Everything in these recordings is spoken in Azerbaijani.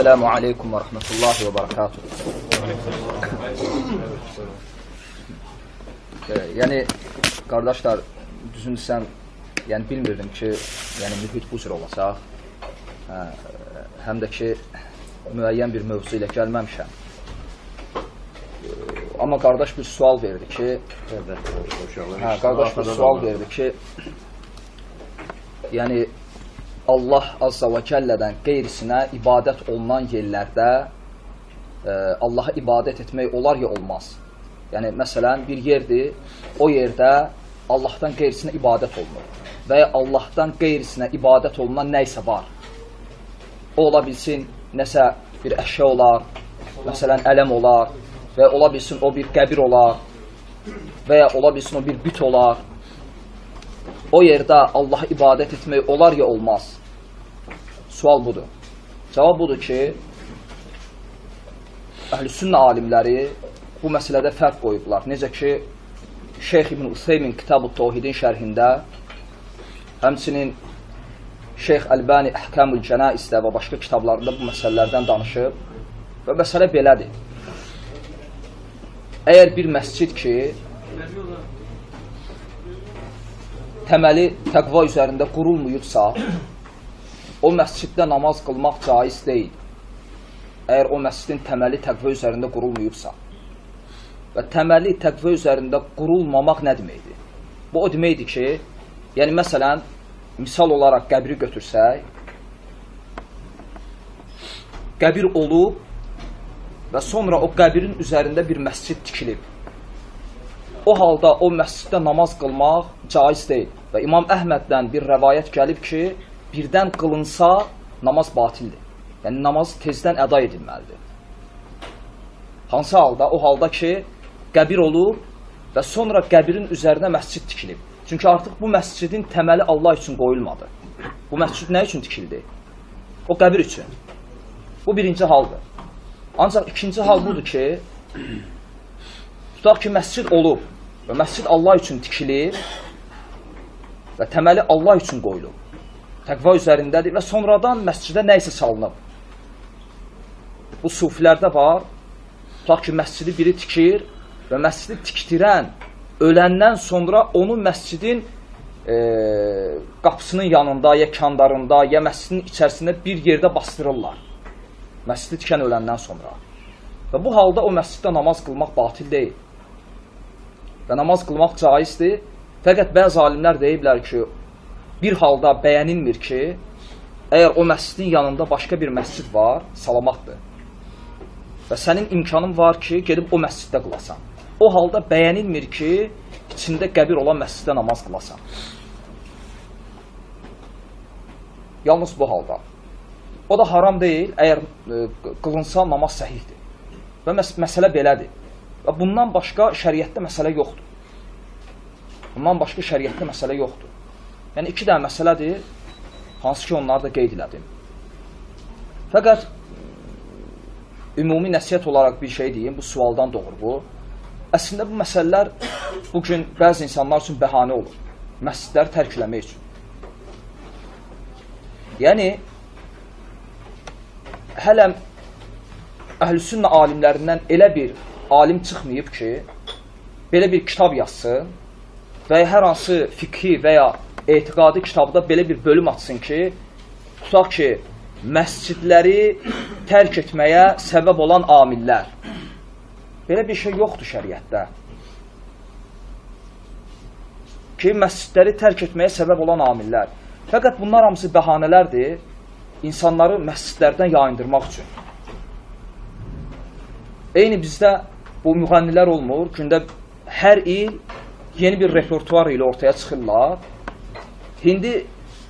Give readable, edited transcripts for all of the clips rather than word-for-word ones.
Esselamu aleykum və rəhmətullahi və barakatuhu. Yəni, qardaşlar, düzün desəm, yəni bilmirdim ki, yəni mühit bu cür olacaq. Həm də ki, müəyyən bir mövzu ilə gəlməmişəm. Amma qardaş bir sual verdi ki, yəni Allah Azza və Cəllədən qeyrisinə ibadət olunan yerlərdə Allaha ibadət etmək olar ya olmaz. Yəni, məsələn, bir yerdir, o yerdə Allahdan qeyrisinə ibadət olunur və ya Allahdan qeyrisinə ibadət olunan nəysə var. O ola bilsin, nəsə bir əşya olar, məsələn, ələm olar və ya ola bilsin, o bir qəbir olar və ya ola bilsin, o bir büt olar. O yerdə Allaha ibadət etmək olar ya olmaz. Sual budur. Cavab budur ki, Əhl-i-Sünnə alimləri bu məsələdə fərq qoyublar. Necə ki, Şeyx İbn Useymin Kitab-ı Tevhidin şərhində, həmçinin Şeyx Əlbani Əhkamül Cənaizdə və başqa kitablarında bu məsələlərdən danışıb və məsələ belədir. Əgər bir məscid ki, təməli təqva üzərində qurulmuyubsa, o məsciddə namaz qılmaq caiz deyil. Əgər o məscidin təməli təqva üzərində qurulmuyubsa və təməli təqva üzərində qurulmamaq nə deməkdir? Bu o deməkdir ki, yəni məsələn, misal olaraq qəbri götürsək, qəbir olub və sonra o qəbirin üzərində bir məscid tikilib. O halda o məsciddə namaz qılmaq caiz deyil. Və İmam Əhməddən bir rəvayət gəlib ki, birdən qılınsa, namaz batildir. Yəni, namaz tezdən əda edilməlidir. Hansı halda? O halda ki, qəbir olub və sonra qəbirin üzərinə məscid tikilib. Çünki artıq bu məscidin təməli Allah üçün qoyulmadı. Bu məscid nə üçün tikildi? O qəbir üçün. Bu birinci haldır. Ancaq ikinci hal budur ki, tutaq ki, məscid olub və məscid Allah üçün tikilir və təməli Allah üçün qoyulub. Təqva üzərindədir və sonradan məscidə nə isə salınıb. Bu sufilərdə var, tutaq ki, məscidi biri tikir və məscidi tikdirən öləndən sonra onu məscidin qapısının yanında, ya kandarında, ya məscidin içərisində bir yerdə bastırırlar. Məscidi tikən öləndən sonra. Və bu halda o məsciddə namaz qılmaq batil deyil. Və namaz qılmaq caizdir. Fəqət bəzi alimlər deyiblər ki, bir halda bəyənilmir ki, əgər o məscidin yanında başqa bir məscid var, salamatdır. Və sənin imkanın var ki, gedib o məsciddə qılasan. O halda bəyənilmir ki, içində qəbir olan məsciddə namaz qılasan. Yalnız bu halda. O da haram deyil, əgər qılınsa namaz səhihdir. Və məsələ belədir. Və bundan başqa şəriətdə məsələ yoxdur. Bundan başqa şəriətdə məsələ yoxdur. Yəni, iki dənə məsələdir, hansı ki, onları da qeyd elədim. Fəqət, ümumi nəsiyyət olaraq bir şey deyim, bu sualdan doğru bu. Əslində, bu məsələlər bugün bəzi insanlar üçün bəhanə olur. Məscidləri tərk eləmək üçün. Yəni, hələm Əhl-i-Sünnə alimlərindən elə bir alim çıxmayıb ki, belə bir kitab yazsın və hər hansı fiqhi və ya etiqadi kitabda belə bir bölüm açsın ki, tutaq ki, məscidləri tərk etməyə səbəb olan amillər. Belə bir şey yoxdur şəriətdə. Ki, məscidləri tərk etməyə səbəb olan amillər. Fəqət bunlar hamısı bəhanələrdir, insanları məscidlərdən yayındırmaq üçün. Eyni bizdə bu müğənnilər olmur, gündə hər il yeni bir repertuar ilə ortaya çıxırlar. İndi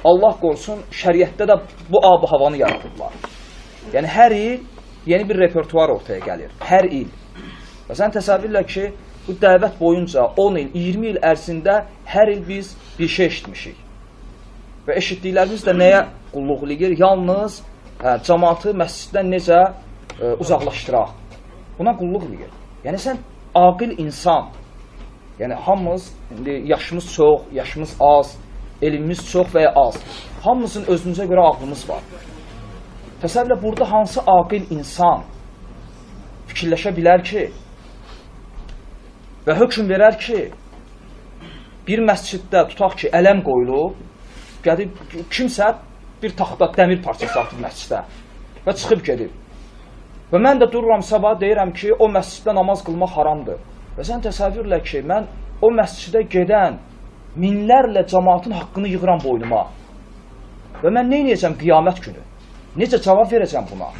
Allah qorusun, şəriətdə də bu ab-ı havanı yaradıblar. Yəni, hər il yeni bir repertuar ortaya gəlir. Hər il. Və sən təsəvvürlə ki, bu dəvət boyunca 10 il, 20 il ərzində hər il biz bir şey eşitmişik. Və eşitdiklərimiz də nəyə qulluq eləyir? Yalnız cəmaatı məsciddən necə uzaqlaşdıraq. Buna qulluq eləyir. Yəni, sən aqil insan, yəni hamımız, yaşımız çox, yaşımız az, elmimiz çox və ya az. Hamımızın özümüzə görə ağlımız var. Təsəvvürlə, burada hansı aqil insan fikirləşə bilər ki və hökm verər ki, bir məsciddə tutaq ki, ələm qoyulub, gedib kimsə bir taxta dəmir parçası atıb məscidə və çıxıb gedib. Və mən də dururam sabah deyirəm ki, o məsciddə namaz qılmaq haramdır. Və sən təsəvvürlə ki, mən o məscidə gedən minlərlə cəmaatın haqqını yığıram boynuma. Və mən nə edəcəm qiyamət günü? Necə cavab verəcəm buna?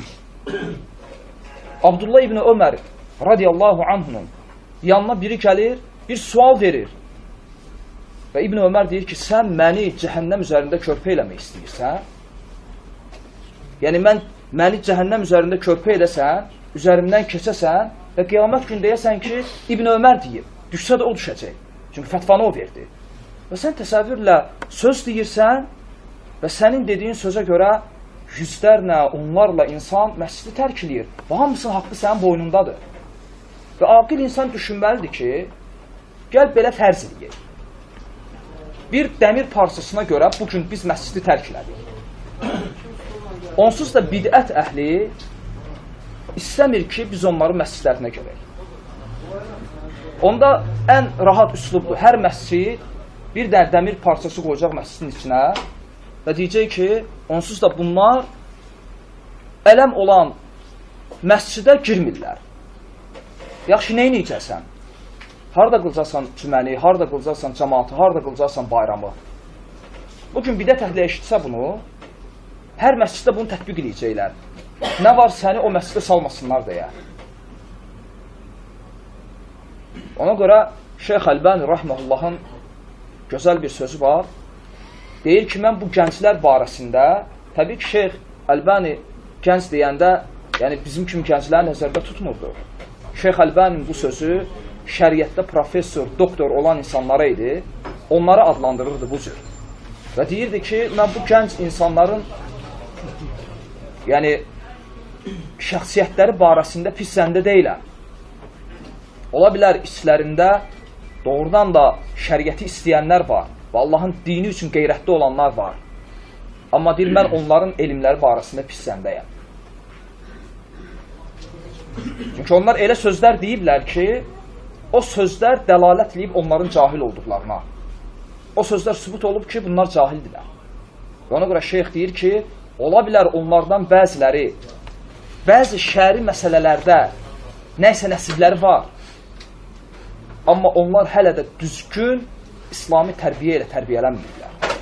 Abdullah ibn Ömər radiyallahu anhunun yanına biri gəlir, bir sual verir. Və İbn Ömər deyir ki, sən məni cəhənnəm üzərində körpə eləmək istəyirsən? Yəni, məni cəhənnəm üzərində körpə edəsən, üzərimdən keçəsən və qiyamət gün deyəsən ki, İbn Ömər deyib, düşsə də o düşəcək. Çünki fətvanı o verdi. Və sən təsəvvürlə söz deyirsən və sənin dediyin sözə görə yüzlərlə, onlarla insan məscidi tərk edir və hamısının haqqı sənin boynundadır. Və aqil insan düşünməlidir ki, gəl belə fərz edək. Bir dəmir parçasına görə bugün biz məscidi tərk elədik. Onsuz da bidət əhli istəmir ki, biz onların məscidlərinə görək. Onda ən rahat üslubdur. Hər məscid bir dəmir parçası qoyacaq məscidin içinə və deyəcək ki, onsuz da bunlar ələm olan məscidə girmirlər. Yaxşı, nə edəcəksən? Harada qılacaqsan cüməni, harada qılacaqsan cəmaatı, harada qılacaqsan bayramı. Bugün bidət əhli eşitsə bunu, hər məsciddə bunu tətbiq edəcəklər. Nə var səni o məscidə salmasınlar deyə. Ona görə Şeyx Əlbani Rəhməhullahın gözəl bir sözü var. Deyir ki, mən bu gənclər barəsində, təbii ki, Şeyx Əlbani gənc deyəndə, yəni bizim kimi gəncləri nəzərdə tutmurdu. Şeyx Əlbaninin bu sözü şəriətdə professor, doktor olan insanlara idi, onları adlandırırdı bu cür. Və deyirdi ki, mən bu gənc insanların yəni şəxsiyyətləri barəsində pis zəndə deyiləm. Ola bilər içlərində doğrudan da şəriəti istəyənlər var və Allahın dini üçün qeyrətli olanlar var. Amma deyir, mən onların elmləri barəsində pis zəndəyəm. Çünki onlar elə sözlər deyiblər ki, o sözlər dəlalət edib onların cahil olduqlarına. O sözlər sübut olub ki, bunlar cahildirlər. Və ona görə şeyx deyir ki, ola bilər onlardan bəziləri, bəzi şəri məsələlərdə nəysə nəsibləri var. Amma onlar hələ də düzgün İslami tərbiyə ilə tərbiyələnmirlər.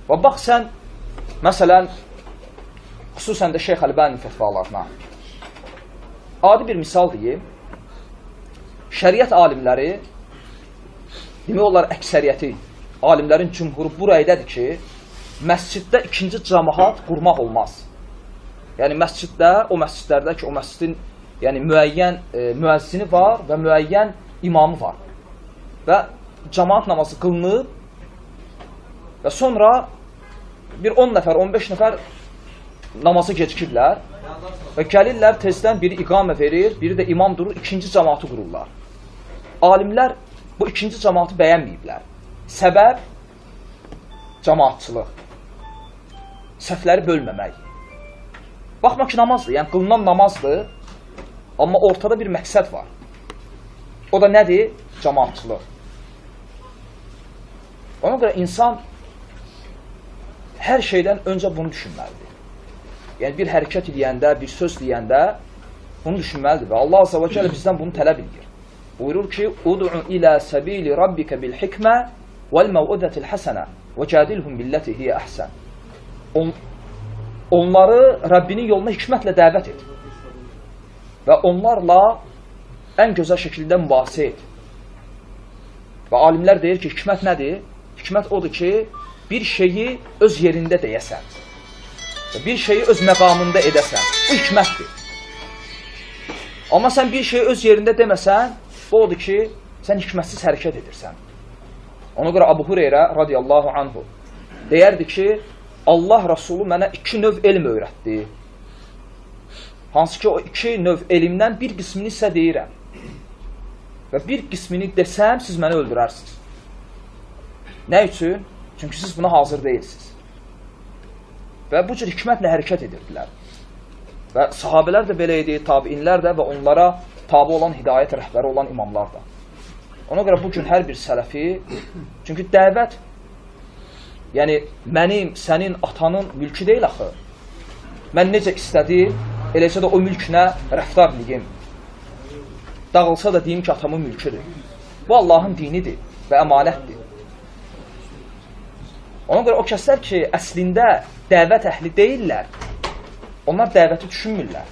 Və bax sən, məsələn, xüsusən də Şeyx Əlbaninin fətvalarına adi bir misal deyim. Şəriət alimləri, demək olar əksəriyyəti, alimlərin cümhuru bu rəydədir ki, məsciddə ikinci cəmaat qurmaq olmaz. Yəni məsciddə, o məscidlərdə ki, o məscidin yəni, müəyyən müəzzini var və müəyyən imamı var. Və cəmaat namazı qılınıb və sonra bir 10 nəfər, 15 nəfər namazı gecikirlər və gəlirlər, tezdən biri iqamə verir, biri də imam durur, ikinci cəmaatı qururlar. Alimlər bu ikinci cəmaatı bəyənməyiblər. Səbəb cəmaatçılıq, səhvləri bölməmək. Baxma ki, namazdır, yəni qılınan namazdır, amma ortada bir məqsəd var. O da nədir? Cəmaatçılıq. Ona görə insan hər şeydən öncə bunu düşünməlidir. Yəni bir hərəkət edəndə, bir söz deyəndə bunu düşünməlidir və Allah Azza və Cəllə bizdən bunu tələb edir. Buyurur ki, "Ud'u ilə səbili rabbikə bil hikmə vəl məv'udətil həsənə və cədilhum billəti hiyə əhsən." Onları Rəbbinin yoluna hikmətlə dəvət et və onlarla ən gözəl şəkildə mübahisə et. Və alimlər deyir ki, hikmət nədir? Hikmət odur ki, bir şeyi öz yerində deyəsən. Bir şeyi öz məqamında edəsən. Bu hikmətdir. Amma sən bir şeyi öz yerində deməsən, bu odur ki, sən hikmətsiz hərəkət edirsən. Ona görə Abu Hüreyrə radiyallahu anhu deyərdi ki, Allah Rasulü mənə 2 növ elm öyrətdi. Hansı ki, o 2 növ elmdən bir qismini isə deyirəm. Və bir qismini desəm, siz məni öldürərsiniz. Nə üçün? Çünki siz buna hazır deyilsiniz. və bu cür hikmətlə hərəkət edirdilər. Və sahabələr də belə idi, tabiinlər də və onlara tabi olan hidayət rəhbəri olan imamlar da. Ona görə bugün hər bir sələfi, çünki dəvət, yəni mənim, sənin, atanın mülkü deyil axı. Mən necə istədim, eləcə də o mülkünə rəftar edeyim. Dağılsa da deyim ki, atamın mülküdür. Bu Allahın dinidir və əmanətdir. Ona görə o kəslər ki, əslində dəvət əhli deyirlər, onlar dəvəti düşünmürlər.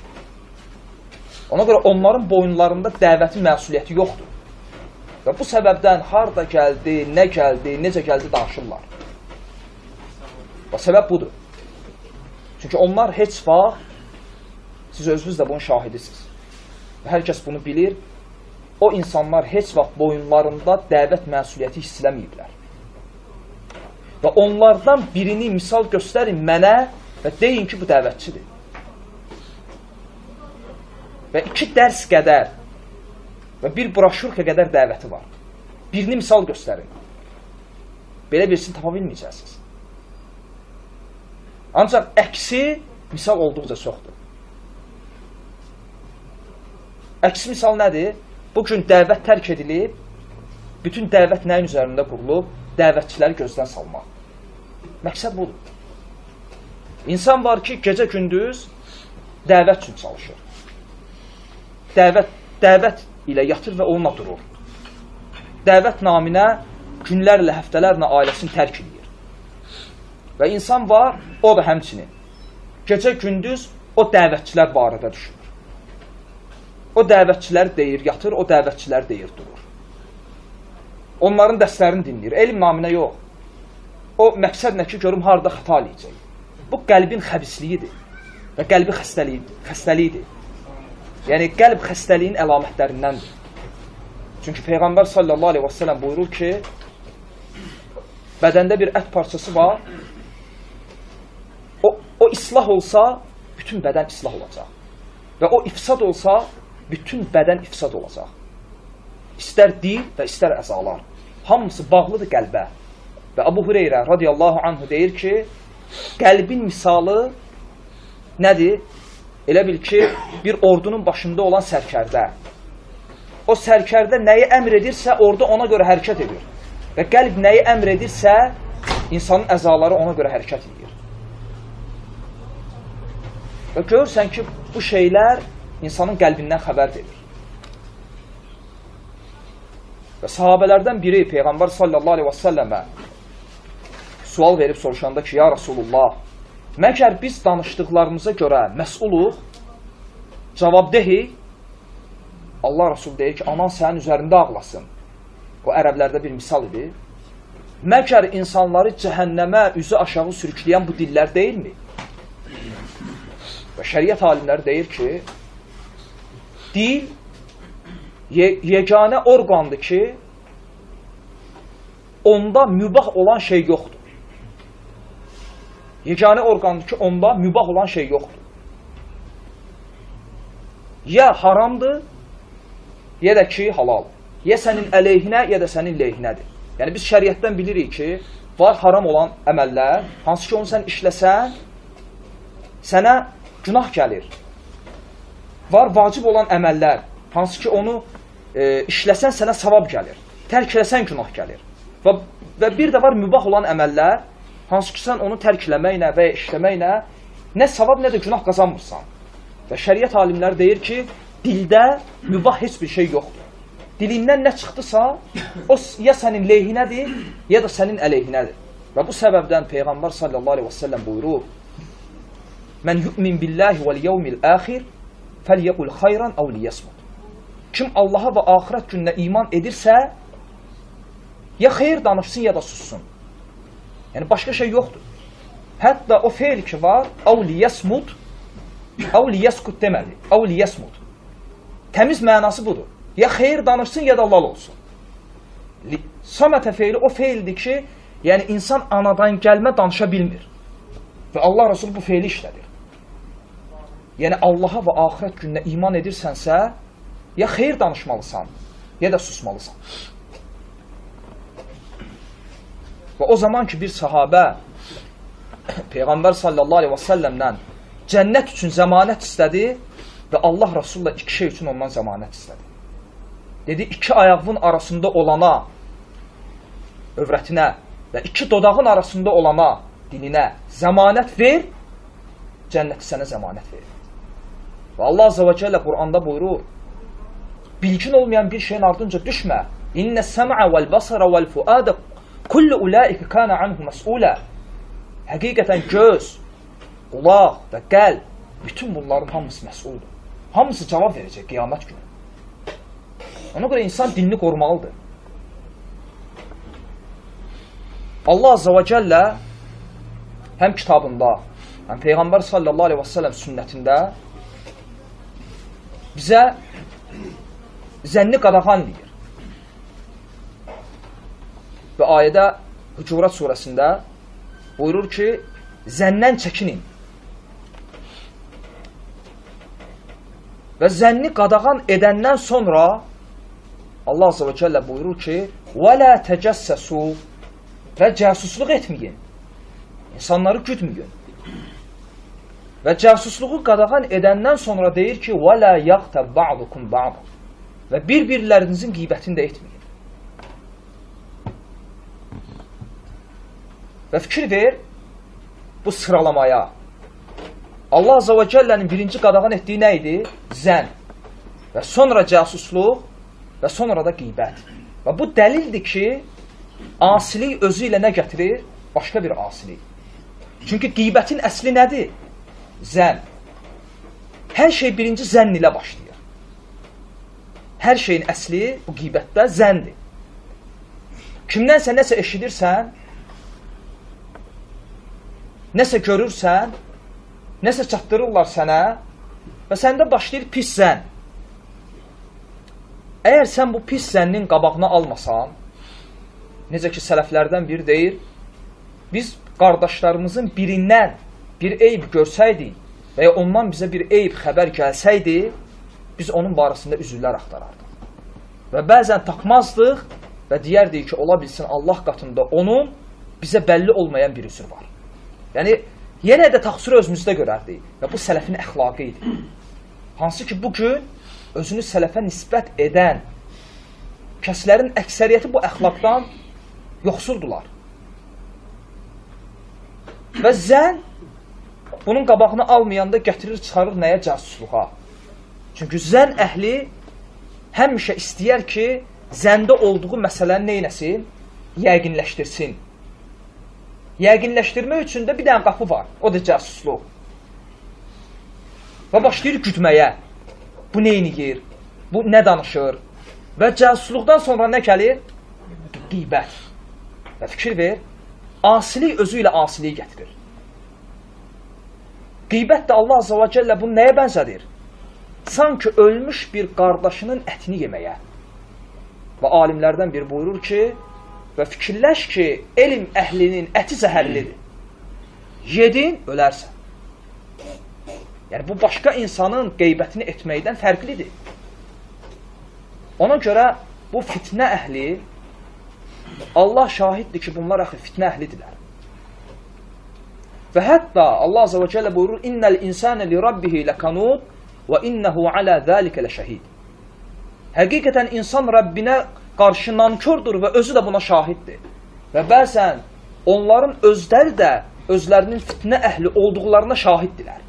Ona görə onların boyunlarında dəvətin məsuliyyəti yoxdur. Və bu səbəbdən harada gəldi, nə gəldi, necə gəldi danışırlar. Və səbəb budur. Çünki onlar heç vaxt, siz özünüz də bunun şahidisiniz. Və hər kəs bunu bilir, o insanlar heç vaxt boyunlarında dəvət məsuliyyəti hiss eləməyiblər. Və onlardan birini misal göstərin mənə və deyin ki, bu dəvətçidir. Və 2 dərs qədər və 1 broşurka qədər dəvəti var. Birini misal göstərin. Belə birisini tapa bilməyəcəksiniz. Ancaq əksi misal olduqca çoxdur. Əksi misal nədir? Bugün dəvət tərk edilib, bütün dəvət nəyin üzərində qurulub? Dəvətçiləri gözdən salmaq. Məqsəd budur. İnsan var ki, gecə-gündüz dəvət üçün çalışır. Dəvət ilə yatır və onunla durur. Dəvət naminə günlərlə, həftələrlə ailəsini tərk edir. Və insan var, o da həmçinin. Gecə-gündüz o dəvətçilər barədə düşünür. O dəvətçilər deyir, yatır, o dəvətçilər deyir, durur. Onların dərslərini dinləyir, elm naminə yox. O məqsəd nə ki, görüm harada xəta eləyəcək. Bu qəlbin xəbisliyidir və qəlbi xəstəliyidir. Yəni, qəlb xəstəliyin əlamətlərindəndir. Çünki Peyğəmbər sallallahu aleyhi və səlləm buyurur ki, bədəndə bir ət parçası var, o islah olsa, bütün bədən islah olacaq. Və o ifsad olsa, bütün bədən ifsad olacaq. İstər dil və istər əzalar. Hamısı bağlıdır qəlbə. Və Əbu Hüreyrə radiyallahu anhu deyir ki, qəlbin misalı nədir? Elə bil ki, bir ordunun başında olan sərkərdə. O sərkərdə nəyi əmr edirsə, orada ona görə hərəkət edir. Və qəlb nəyi əmr edirsə, insanın əzaları ona görə hərəkət edir. Və görürsən ki, bu şeylər insanın qəlbindən xəbər verir. Və sahabələrdən biri Peyğəmbər sallallahu aleyhi və səlləmə sual verib soruşanda ki, ya Rasulullah, məgər biz danışdıqlarımıza görə məsuluq, cavabdehik, Allah Rasul deyir ki, anan sənin üzərində ağlasın. O ərəblərdə bir misal idi. Məgər insanları cəhənnəmə üzü aşağı sürükləyən bu dillər deyilmi? Və şəriət alimləri deyir ki, dil yeganə orqandır ki, onda mübah olan şey yoxdur. Yeganə orqandır ki, onda mübah olan şey yoxdur. Ya haramdır, ya da ki, halal. Ya sənin əleyhinə, ya da sənin leyhinədir. Yəni, biz şəriətdən bilirik ki, var haram olan əməllər, hansı ki, onu sən işləsən, sənə günah gəlir. Var vacib olan əməllər, hansı ki, onu işləsən, sənə savab gəlir. Tərk eləsən, günah gəlir. Və bir də var mübah olan əməllər, hansı ki, sən onu tərk eləməklə və ya işləməklə nə savab, nə də günah qazanmırsan. Və şəriət alimləri deyir ki, dildə mübah heç bir şey yoxdur. Dilindən nə çıxdısa, o ya sənin leyhinədir, ya da sənin əleyhinədir. Və bu səbəbdən Peyğəmbər sallallahu aleyhi və səlləm buyurur, mən yu'min billahi vəl yevmil əxir fəlyəqul xayran əv liyəsmut. Kim Allaha və axirət gününə iman edirsə, ya xeyir danışsın, ya da sussun. Yəni, başqa şey yoxdur. Hətta o feil ki var, əv liyəsmut, əv liyəskut deməli, əv liyəsmut. Təmiz mənası budur. Ya xeyir danışsın, ya da lal olsun. Samətə feili o feildir ki, yəni insan anadan gəlmə danışa bilmir. Və Allah Resulü bu feili işlədir. Yəni Allaha və axirət gününə iman edirsənsə, ya xeyir danışmalısan, ya da susmalısan. Və o zaman ki, bir sahabə Peyğəmbər sallallahu aleyhi və səlləmdən cənnət üçün zəmanət istədi və Allah Rasulullah iki şey üçün ondan zəmanət istədi. Dedi, iki ayağının arasında olana, övrətinə və iki dodağın arasında olana, dilinə zəmanət ver, cənnəti sənə zəmanət verir. Və Allah Azze və Cəllə Qur'anda buyurur, bilgin olmayan bir şeyin ardınca düşmə. İnnə səmə vəl-basara vəl-fuadə kullu ulaikə kana anhu məs'ulə. Həqiqətən göz, qulaq və qəlb, bütün bunların hamısı məsuldur. Hamısı cavab verəcək qiyamət günü. Ona görə insan dilini qorumalıdır. Allah Azze və Cəllə həm kitabında, həm Peyğəmbər sallallahu aleyhi və səlləm sünnətində bizə zənni qadağan deyir. Və ayədə Hucurat surəsində buyurur ki, zəndən çəkinin. Və zənni qadağan edəndən sonra Allah Azze və Cəllə buyurur ki, وَلَا تَجَسَّسُوا və cəsusluq etməyin. İnsanları güdməyin. Və cəsusluğu qadağan edəndən sonra deyir ki, وَلَا يَغْتَبْ بَعْضُكُمْ بَعْضًا və bir-birlərinizin qeybətini də etməyin. Və fikir ver bu sıralamaya. Allah Azze və Cəllənin birinci qadağan etdiyi nə idi? Zən. Və sonra cəsusluq və sonra da qeybət. Və bu dəlildir ki, asilik özü ilə nə gətirir? Başqa bir asilik. Çünki qeybətin əsli nədir? Zən. Hər şey birinci zənn ilə başlayır. Hər şeyin əsli bu qeybətdə zəndir. Kimdənsə nəsə eşidirsən, nəsə görürsən, nəsə çatdırırlar sənə və səndə başlayır pis zənn. Əgər sən bu pis zənnin qabağına almasan, necə ki sələflərdən biri deyir, biz qardaşlarımızın birindən bir eyb görsəydik və ya ondan bizə bir eyb xəbər gəlsəydi, biz onun barəsində üzrlər axtarardıq. Və bəzən tapmazdıq və deyərdik ki, ola bilsin Allah qatında onun bizə bəlli olmayan bir üzr var. Yəni, yenə də təqsiri özümüzdə görərdik və bu sələfin əxlaqı idi. Hansı ki, bugün özünü sələfə nisbət edən kəslərin əksəriyyəti bu əxlaqdan yoxsuldular. Və zən bunun qabağını almayanda gətirir, çıxarır nəyə? Casusluğa. Çünki zən əhli həmişə istəyər ki, zəndə olduğu məsələni neynəsin? Yəqinləşdirsin. Yəqinləşdirmək üçün də bir dənə qapı var. O da casusluq. Və başlayır güdməyə. Bu neyniyir? Bu nə danışır? Və casusluqdan sonra nə gəlir? Qeybət. Və fikir ver, asilik özü ilə asiliyi gətirir. Qeybət də Allah Azze və Cəllə bunu nəyə bənzədir? Sanki ölmüş bir qardaşının ətini yeməyə. Və alimlərdən biri buyurur ki, və fikirləş ki, elm əhlinin əti zəhərlidir. Yedin, ölərsən. Yəni, bu başqa insanın qeybətini etməkdən fərqlidir. Ona görə bu fitnə əhli, Allah şahiddir ki, bunlar axı fitnə əhlidirlər. Və hətta Allah Azze və Cəllə buyurur, İnnəl insənə li rabbihi ləkanud və innəhu alə zəlikə ləşəhid. Həqiqətən insan Rəbbinə qarşı nankördür və özü də buna şahiddir. Və bəzən onların özləri də özlərinin fitnə əhli olduqlarına şahiddirlər.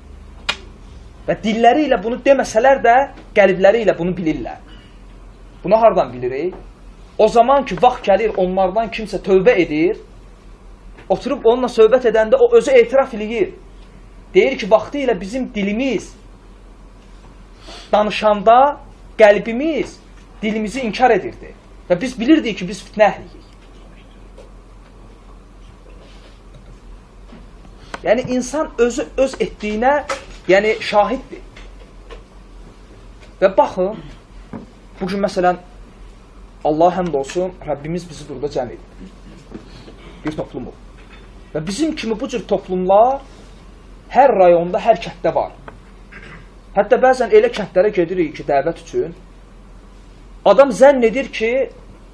Və dilləri ilə bunu deməsələr də qəlbləri ilə bunu bilirlər. Bunu hardan bilirik? O zaman ki, vaxt gəlir onlardan kimsə tövbə edir, oturub onunla söhbət edəndə o özü etiraf edir. Deyir ki, vaxtı ilə bizim dilimiz danışanda qəlbimiz dilimizi inkar edirdi. Və biz bilirdik ki, biz fitnə əhliyik. Yəni, insan özü öz etdiyinə şahiddir. Və baxın, bugün məsələn, Allah həmd olsun, Rəbbimiz bizi burada cəm edir. Bir toplumur. Və bizim kimi bu cür toplumlar hər rayonda, hər kənddə var. Hətta bəzən elə kəndlərə gedirik ki, dəvət üçün, adam zənn edir ki,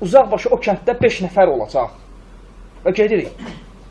uzaq başı o kənddə 5 nəfər olacaq. Və gedirik.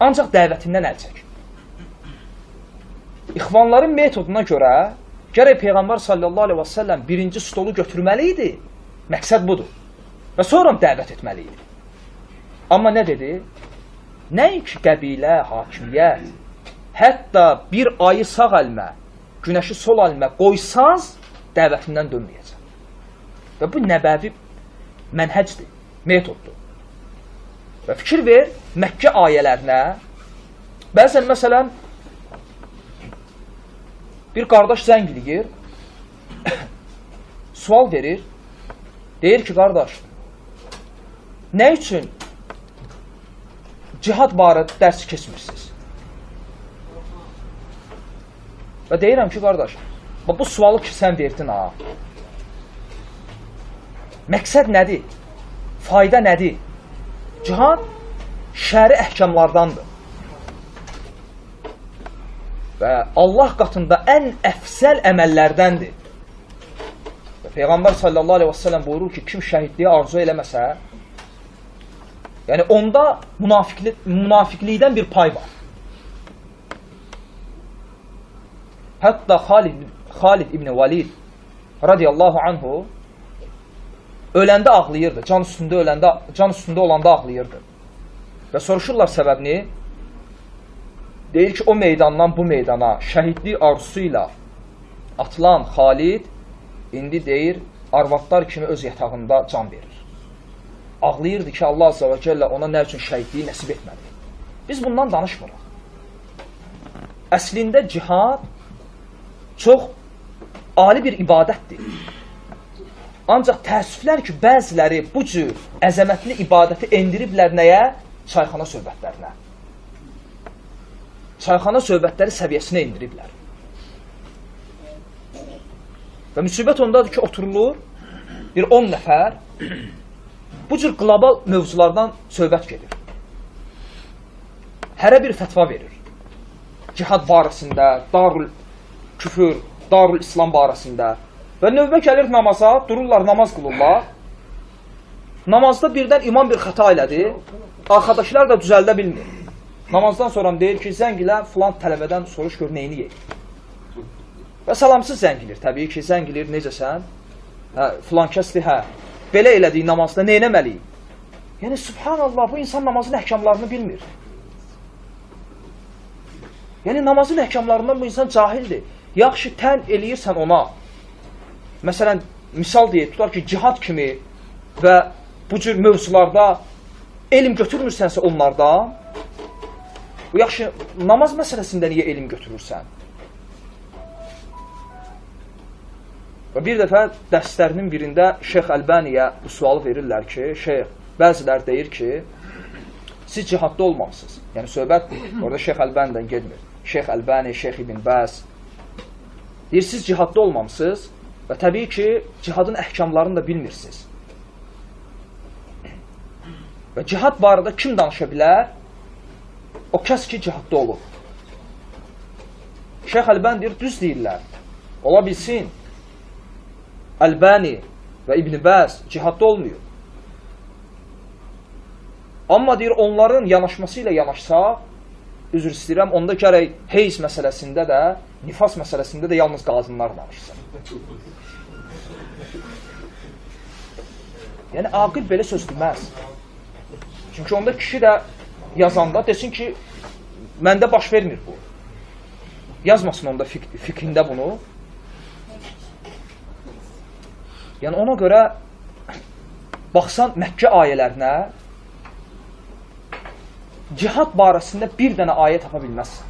ancaq dəvətindən əl çək. İxvanların metoduna görə gərək Peyğəmbər sallallahu aleyhi və səlləm birinci stolu götürməli idi. Məqsəd budur. Və sonra dəvət etməli idi. Amma nə dedi? Nəinki qəbilə, hakimiyyət, hətta bir ayı sağ əlimə, günəşi sol əlimə qoysaz, dəvətindən dönməyəcək. Və bu nəbəvi mənhəcdir, metoddur. Və fikir ver, Məkkə ayələrinə, bəzən məsələn, bir qardaş zəng eləyir, sual verir, deyir ki, qardaş, nə üçün cihad barədə dərs keçmirsiniz? Və deyirəm ki, qardaş, bu sualı ki, sən verdin, ha. Məqsəd nədir? Fayda nədir? Cihad şəri əhkamlardandır. Və Allah qatında ən əfsəl əməllərdəndir. Və Peyğəmbər sallallahu aleyhi və səlləm buyurur ki, kim şəhidliyə arzu eləməsə, yəni onda münafiqlikdən bir pay var. Hətta Xalid ibn Valid radiyallahu anhu öləndə ağlayırdı. Can üstündə olanda ağlayırdı. Və soruşurlar səbəbini. Deyir ki, o meydandan bu meydana şəhidlik arzusuyla atılan Xalid indi deyir, arvadlar kimi öz yatağında can verir. Ağlayırdı ki, Allah azza və cəllə ona nə üçün şəhidliyi nəsib etmədi. Biz bundan danışmırıq. Əslində cihad çox ali bir ibadətdir. Ancaq təəssüflər ki, bəziləri bu cür əzəmətli ibadəti endiriblər nəyə? Çayxana söhbətlərinə. Çayxana söhbətləri səviyyəsinə indiriblər. Və müsibət ondadır ki, oturulur, bir 10 nəfər bu cür qlobal mövzulardan söhbət gedir. Hərə bir fətva verir. Cihad barəsində, darul küfür, darul İslam barəsində. Və növbə gəlir namaza, dururlar, namaz qılırlar. Namazda birdən imam bir xəta elədi, arxadaşlar da düzəldə bilmir. Namazdan sonra deyir ki, zəng ilə filan tələbədən soruş gör, neyini yeyir. Və salamsız zəng ilir, təbii ki, zəng ilir, necəsən? Hə, filan kəsdir, hə. Belə elədiyi namazda neynəməliyik? Yəni, subhanallah, bu insan namazın əhkamlarını bilmir. Yəni, namazın əhkamlarından bu insan cahildir. Yaxşı, tən eləyirsən ona. Məsələn, misal deyək, tutar ki, cihad kimi və bu cür mövzularda elm götürmürsənsə onlardan, bu yaxşı, namaz məsələsində niyə elm götürürsən? Və bir dəfə dərslərinin birində Şeyx Əlbəniyə bu sualı verirlər ki, Şeyx, bəzilər deyir ki, siz cihadda olmamışsınız. Yəni, söhbət orada Şeyx Əlbənidən gedmir. Şeyx Əlbəni, Şeyx İbn Bəz deyir, siz cihadda olmamışsınız və təbii ki, cihadın əhkamlarını da bilmirsiniz. Və cihad barədə kim danışa bilər? O kəs ki, cihadda olur. Şeyx Əlbəni deyir, düz deyirlər. Ola bilsin, Əlbəni və İbn Bəz cihadda olmuyor. Amma deyir, onların yanaşması ilə yanaşsaq, üzr istəyirəm, onda gərək heyz məsələsində də, nifas məsələsində də yalnız qadınlar danışsın. Yəni, aqil belə söz deməz. Çünki onda kişi də yazanda desin ki, məndə baş vermir bu. Yazmasın onda fikrində bunu. Yəni, ona görə baxsan Məkkə ayələrinə, cihad barəsində bir dənə ayə tapa bilməzsən.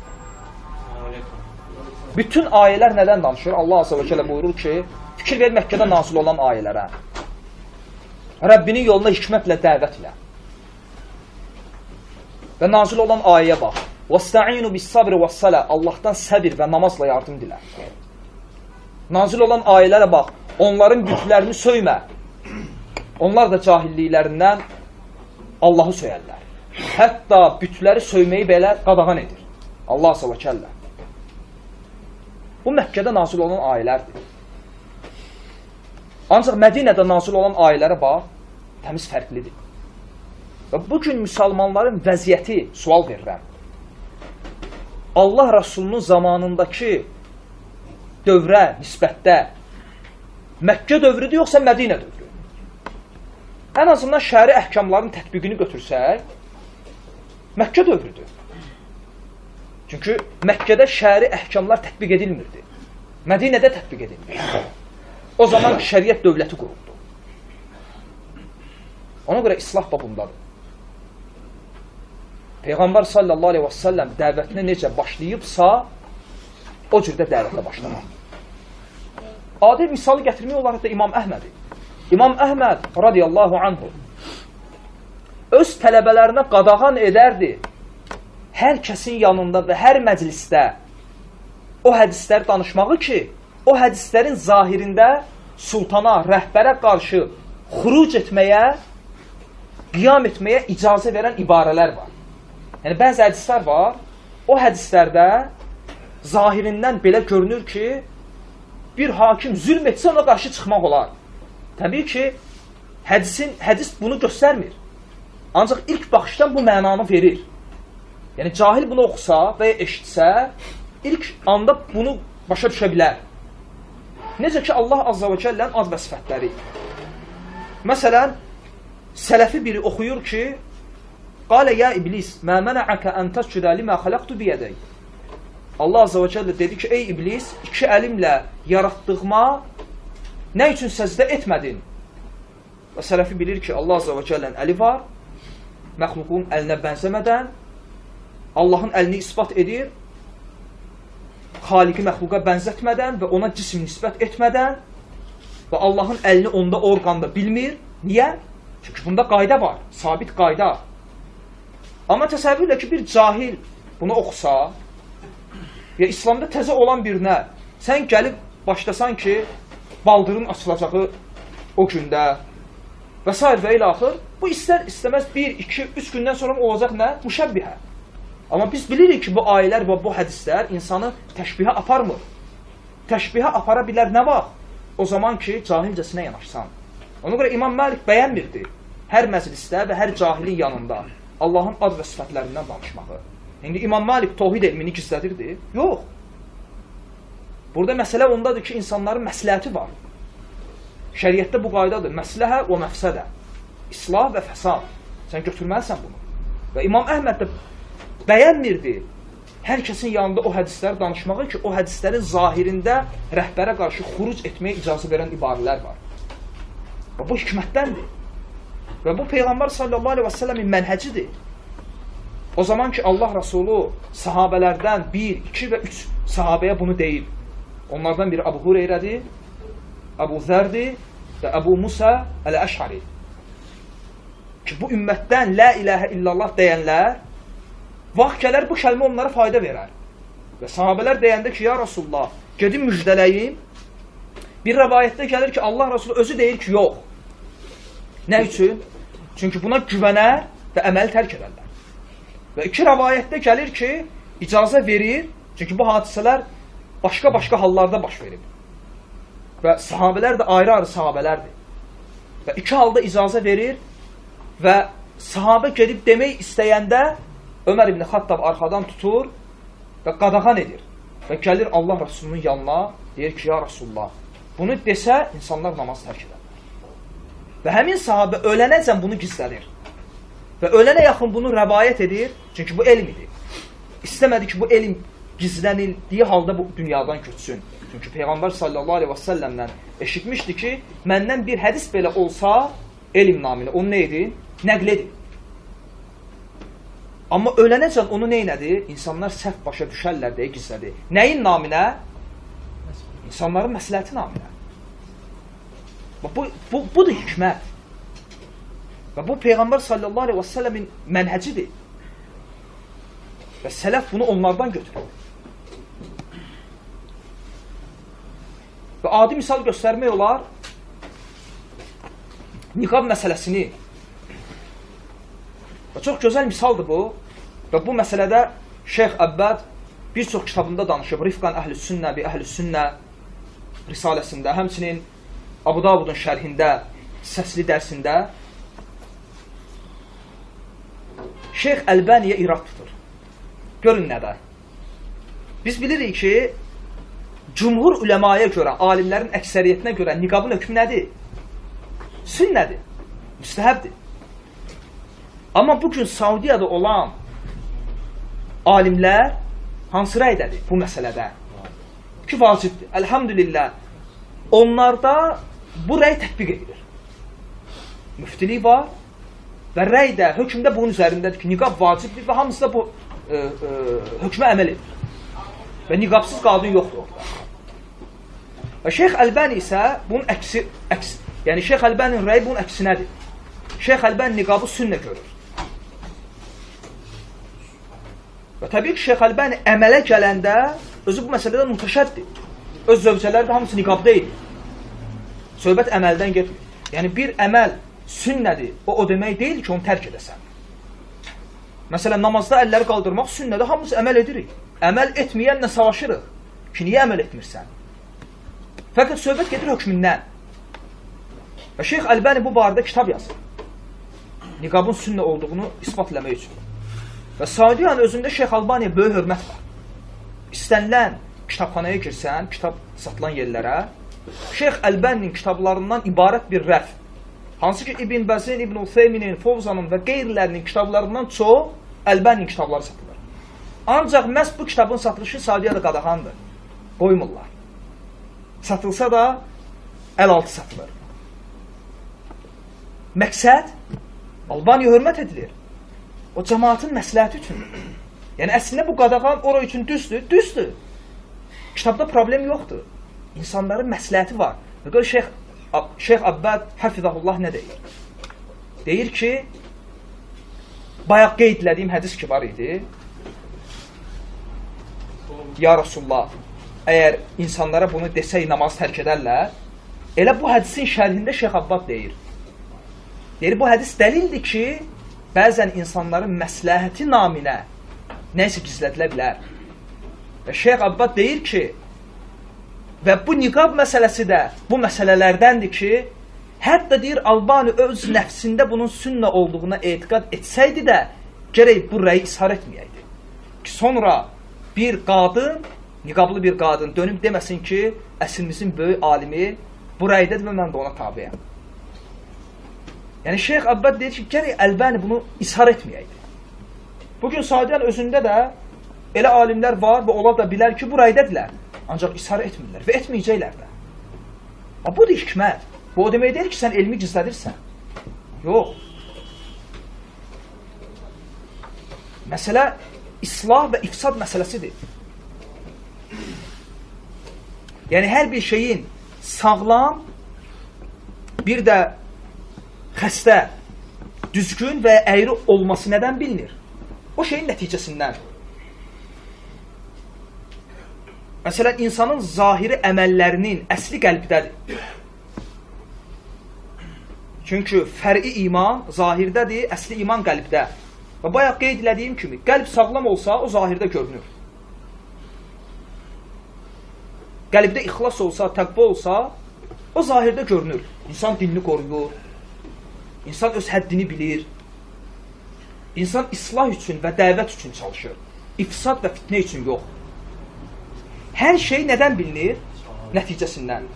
Bütün ayələr nədən danışır? Allah azə və kələ buyurur ki, fikir ver Məkkədə nazil olan ayələrə. Rəbbinin yoluna hikmətlə dəvətlə. Və nazil olan ayəyə bax. وَاسْتَعِينُ بِالصَّبْرِ وَالصَّلَى Allahdan səbir və namazla yardım dilə. Nazil olan ayələrə bax. Onların bütlərini söymə. Onlar da cahilliklərindən Allahı söyərlər. Hətta bütləri söyməyi belə qadağan edir. Allah azə və kəllə. Bu Məkkədə nazil olan ayələrdir. Ancaq Mədinədə nazil olan ayələrə bax, təmiz fərqlidir. Və bugün müsəlmanların vəziyyəti, sual verirəm, Allah Rasulunun zamanındakı dövrə nisbətdə Məkkə dövrüdür, yoxsa Mədinə dövrü? Ən azından şəri əhkamların tətbiqini götürsək, Məkkə dövrüdür. Çünki Məkkədə şəri əhkamlar tətbiq edilmirdi. Mədinədə tətbiq edilmirdi. O zaman şəriət dövləti quruldu. Ona görə islah babındadır. Peyğəmbər sallallahu aleyhi və səlləm dəvətinə necə başlayıbsa, o cürdə dəvətə başlamaq. Adi misalı gətirmək olar da İmam Əhmədi. İmam Əhməd radiyallahu anhu öz tələbələrinə qadağan edərdi hər kəsin yanında və hər məclisdə o hədisləri danışmağı ki, o hədislərin zahirində sultana, rəhbərə qarşı xuruc etməyə, qiyam etməyə icazə verən ibarələr var. Yəni, bəzi hədislər var, o hədislərdə zahirindən belə görünür ki, bir hakim zülm etsə ona qarşı çıxmaq olar. Təbii ki, hədis bunu göstərmir. Ancaq ilk baxışdan bu mənanı verir. Yəni, cahil bunu oxusa və ya eşitsə, ilk anda bunu başa düşə bilər. Necə ki, Allah Azza və Cəllənin ad və sifətləri. Məsələn, sələfi biri oxuyur ki, Qalə ya iblis, mə mənəəkə ən təscüdə limə xələqtu biyədəy. Allah Azza və Cəllə dedi ki, ey iblis, iki əlimlə yaratdığıma nə üçün səcdə etmədin? Və sələfi bilir ki, Allah Azza və Cəllənin əli var, məxluqun əlinə bənzəmədən, Allahın əlini isbat edir, xaliqi məxluqa bənzətmədən və ona cisim nisbət etmədən və Allahın əlini onda orqanda bilmir. Niyə? Çünki bunda qayda var, sabit qayda. Amma təsəvvürlə ki, bir cahil bunu oxusa, ya İslamda təzə olan birinə sən gəlib başlasan ki, baldırın açılacağı o gündə və s. və ilə axır, bu istər-istəməz 1, 2, 3 gündən sonra olacaq nə? Müşəbbihə. Amma biz bilirik ki, bu ayələr və bu hədislər insanı təşbihə aparmır. Təşbihə apara bilər nə var? O zaman ki, cahilcəsinə yanaşsan. Ona görə İmam Məlik bəyənmirdi hər məclisdə və hər cahilin yanında Allahın ad və sifətlərindən danışmağı. İndi İmam Məlik tohid elmini gizlədirdi. Yox. Burada məsələ ondadır ki, insanların məsləhəti var. Şəriətdə bu qaydadır. Məsləhə və məfsədə. İslah və fəsad. Sən götürməlisən bunu. Və İmam Əhməd də bəyənmirdi hər kəsin yanında o hədisləri danışmağı ki, o hədislərin zahirində rəhbərə qarşı xuruc etməyə icazə verən ibarələr var. Və bu hikmətdəndir. Və bu Peyğəmbər sallallahu aleyhi və səlləmin mənhəcidir. O zaman ki, Allah Rasulü sahabələrdən 1, 2 və 3 sahabəyə bunu deyib. Onlardan biri Əbu Hureyrədir, Əbu Zərdir və Əbu Musa Əl-Əş'ari. Ki, bu ümmətdən la ilahə illallah deyənlər, vaxt gələr bu kəlmə onlara fayda verər. Və sahabələr deyəndə ki, ya Rasulullah, gedim müjdələyim. Bir rəvayətdə gəlir ki, Allah Rasulü özü deyir ki, yox. Nə üçün? Çünki buna güvənər və əməli tərk edərlər. Və 2 rəvayətdə gəlir ki, icazə verir, çünki bu hadisələr başqa-başqa hallarda baş verib. Və sahabələr də ayrı-ayrı sahabələrdir. Və 2 halda icazə verir və sahabə gedib demək istəyəndə Ömər ibn Xattab arxadan tutur və qadağan edir. Və gəlir Allah Rasulunun yanına, deyir ki, ya Rasulullah, bunu desə, insanlar namaz tərk edər. Və həmin sahabə ölənəcən bunu gizlənir. Və ölənə yaxın bunu rəvayət edir, çünki bu elm idi. İstəmədi ki, bu elm gizlənildiyi halda bu dünyadan köçsün. Çünki Peyğəmbər sallallahu aleyhi və səlləmdən eşitmişdi ki, məndən bir hədis belə olsa, elm naminə, onu nə edin? Nəql edin. Amma ölənəcən onu nə elədi? İnsanlar səhv başa düşərlər deyə gizlədi. Nəyin naminə? İnsanların məsləhəti naminə. Budur hikmət. Və bu Peyğəmbər sallallahu aleyhi və səlləmin mənhəcidir. Və sələf bunu onlardan götürür. Və adi misal göstərmək olar, niqab məsələsini. Və çox gözəl misaldır bu. Və bu məsələdə Şeyx Əbbəd bir çox kitabında danışıb. Rifqan Əhlüs-Sünnə bi Əhlüs-Sünnə risaləsində, həmçinin Abu Davudun şərhində, səsli dərsində Şeyx Əlbəniyə irad tutur. Görün nədə. Biz bilirik ki, cümhur üləmaya görə, alimlərin əksəriyyətinə görə niqabın hökmü nədir? Sünnədir, müstəhəbdir. Amma bugün Saudiyada olan alimlər hansı rəydədir bu məsələdə? Ki, vacibdir. Elhamdülillah, onlarda bu rəy tətbiq edilir. Müftilik var və rəy də, hökmdə bunun üzərindədir ki, niqab vacibdir və hamısı da bu hökmə əməl edir. Və niqabsız qadın yoxdur orada. Və Şeyx Əlbani isə bunun əksi, yəni Şeyx Əlbaninin rəyi bunun əksinədir. Şeyx Əlbani niqabı sünnə görür. Və təbii ki, Şeyx Əlbani əmələ gələndə özü bu məsələdə mütəşəddir. Öz zövcələri də hamısı niqabda idi. Söhbət əməldən getmir. Yəni bir əməl sünnədir, o demək deyil ki, onu tərk edəsən. Məsələn, namazda əlləri qaldırmaq sünnədir, hamımız əməl edirik. Əməl etməyənlə savaşırıq ki, niyə əməl etmirsən? Fəqət söhbət gedir hökmündən. Və Şeyx Əlbani bu barədə kitab yazır. Niqabın sünnə olduğunu isbat eləmək üçün. Və Saudiyanın özündə Şeyx Əlbaniyə böyük hörmət var. İstənilən kitabxanaya girsən, kitab satılan yerlərə, Şeyx Əlbaninin kitablarından ibarət bir rəf. Hansı ki, İbn Bəzin, İbn Utheyminin, Fovzanın və qeyrilərinin kitablarından çox Əlbaninin kitabları satılır. Ancaq məhz bu kitabın satılışı Saudiyada qadağandır. Qoymurlar. Satılsa da əl altı satılır. Məqsəd Albaniya hörmət edilir. O cəmaatın məsləhəti üçündür. Yəni əslində bu qadağan ora üçün düzdür, düzdür. Kitabda problem yoxdur. İnsanların məsləhəti var. Və Şeyx Abbad Hafizahullah nə deyir? Deyir ki, bayaq qeyd etdiyim hədis ki var idi. Ya Rasulullah, əgər insanlara bunu desək namaz tərk edərlər, elə bu hədisin şərhində Şeyx Abbad deyir. Deyir, bu hədis dəlildir ki, bəzən insanların məsləhəti naminə nəysə gizlədilə bilər. Və Şeyx Abbad deyir ki, və bu niqab məsələsi də bu məsələlərdəndir ki, hətta deyir, Albani öz nəfsində bunun sünnə olduğuna etiqad etsəydi də, gərək bu rəyi ishar etməyəydi. Ki, sonra bir qadın, niqablı bir qadın dönüb deməsin ki, əsrimizin böyük alimi bu rəydədir və mən də ona tabiyəm. Yəni, Şeyx Abbad deyir ki, gərək Əlbani bunu ishar etməyəydi. Bugün Saudiyanın özündə də elə alimlər var və ola da bilər ki, bu rəydədirlər. Ancaq ishar etmirlər və etməyəcəklər də. Budur hikmət. Bu o demək deyir ki, sən elmi gizlədirsən. Yox. Məsələ islah və ifsad məsələsidir. Yəni, hər bir şeyin sağlam, bir də xəstə, düzgün və əyri olması nədən bilinir? O şeyin nəticəsindən. Məsələn, insanın zahiri əməllərinin əsli qəlbdədir. Çünki fər'i iman zahirdədir, əsli iman qəlbdə. Və bayaq qeyd elədiyim kimi, qəlb sağlam olsa, o zahirdə görünür. Qəlbdə ixlas olsa, təqva olsa, o zahirdə görünür. İnsan dinini qoruyur, insan öz həddini bilir, insan islah üçün və dəvət üçün çalışır. İfsad və fitnə üçün yox. Hər şey nədən bilinir? Nəticəsindən.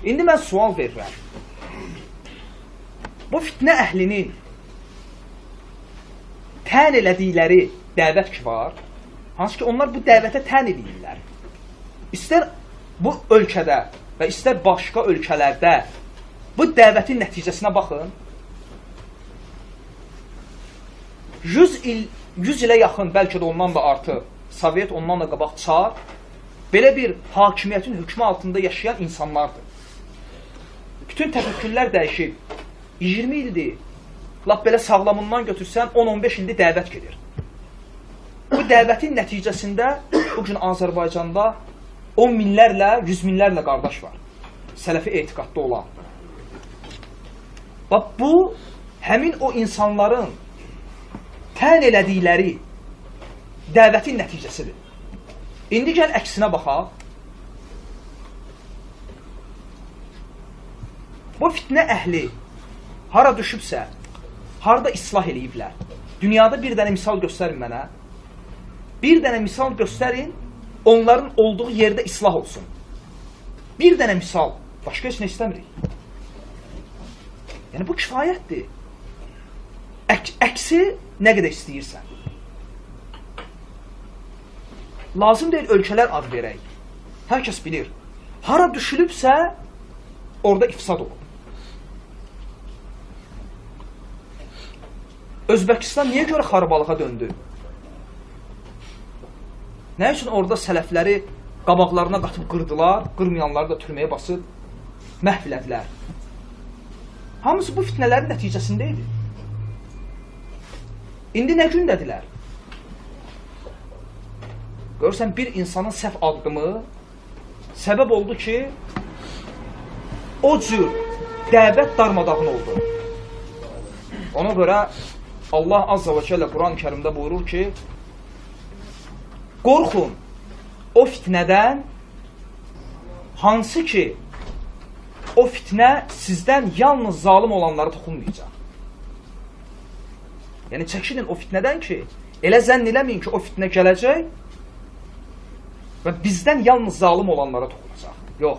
İndi mən sual verirəm. Bu fitnə əhlinin tən elədikləri dəvət ki var, hansı ki onlar bu dəvətə tən edirlər. İstər bu ölkədə və istər başqa ölkələrdə bu dəvətin nəticəsinə baxın. 100 ilə yaxın, bəlkə də ondan da artıq, Sovet ondan da qabaq çar, belə bir hakimiyyətin hökmü altında yaşayan insanlardır. Bütün təfəkkürlər dəyişib. 20 ildir, lap belə sağlamından götürsən, 10-15 ildir dəvət gedir. Bu dəvətin nəticəsində bugün Azərbaycanda 10 minlərlə, 100 minlərlə qardaş var. Sələfi etiqadda olan. Bax, bu, həmin o insanların tən elədikləri dəvətin nəticəsidir. İndi gəl əksinə baxaq. Bu fitnə əhli hara düşübsə, harada islah eləyiblər. Dünyada bir dənə misal göstərin mənə. Bir dənə misal göstərin, onların olduğu yerdə islah olsun. Bir dənə misal, başqa heç nə istəmirik. Yəni, bu kifayətdir. Əksi nə qədər istəyirsən. Lazım deyil, ölkələr ad verək. Hər kəs bilir. Hara düşülübsə, orada ifsad olur. Özbəkistan niyə görə xarabalığa döndü? Nə üçün orada sələfləri qabaqlarına qatıb qırdılar, qırmayanları da türməyə basıb məhv elədilər? Hamısı bu fitnələrin nəticəsində idi. İndi nə gündədirlər? Görürsən, bir insanın səhv addımı səbəb oldu ki, o cür dəvət darmadağın oldu. Ona görə Allah Azza və Cəllə Quran-ı Kərimdə buyurur ki, qorxun o fitnədən, hansı ki, o fitnə sizdən yalnız zalim olanlara toxunmayacaq. Yəni, çəkinin o fitnədən ki, elə zənn eləməyin ki, o fitnə gələcək və bizdən yalnız zalim olanlara toxunacaq. Yox.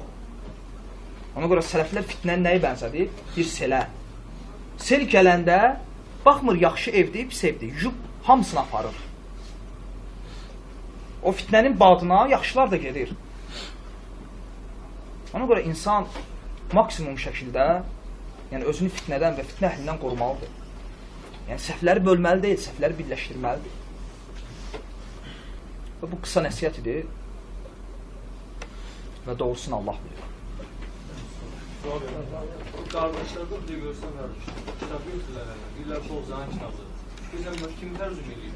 Ona görə sələflər fitnəni nəyə bənzədir? Bir selə. Sel gələndə, baxmır, yaxşı evdir, pis evdir, yub hamısını aparır. O fitnənin badına yaxşılar da gedir. Ona görə insan maksimum şəkildə, yəni özünü fitnədən və fitnə əhlindən qorumalıdır. Yəni səhvləri bölməli deyil, səhvləri birləşdirməlidir. Və bu qısa nəsiyyət idi və doğrusunu Allah bilir. Qardaşlarda bir görsən kitab yoxdur, deyirlər ki, Oğuzhanın kitabıdır. Deyirəm, kimi tərcüm edir?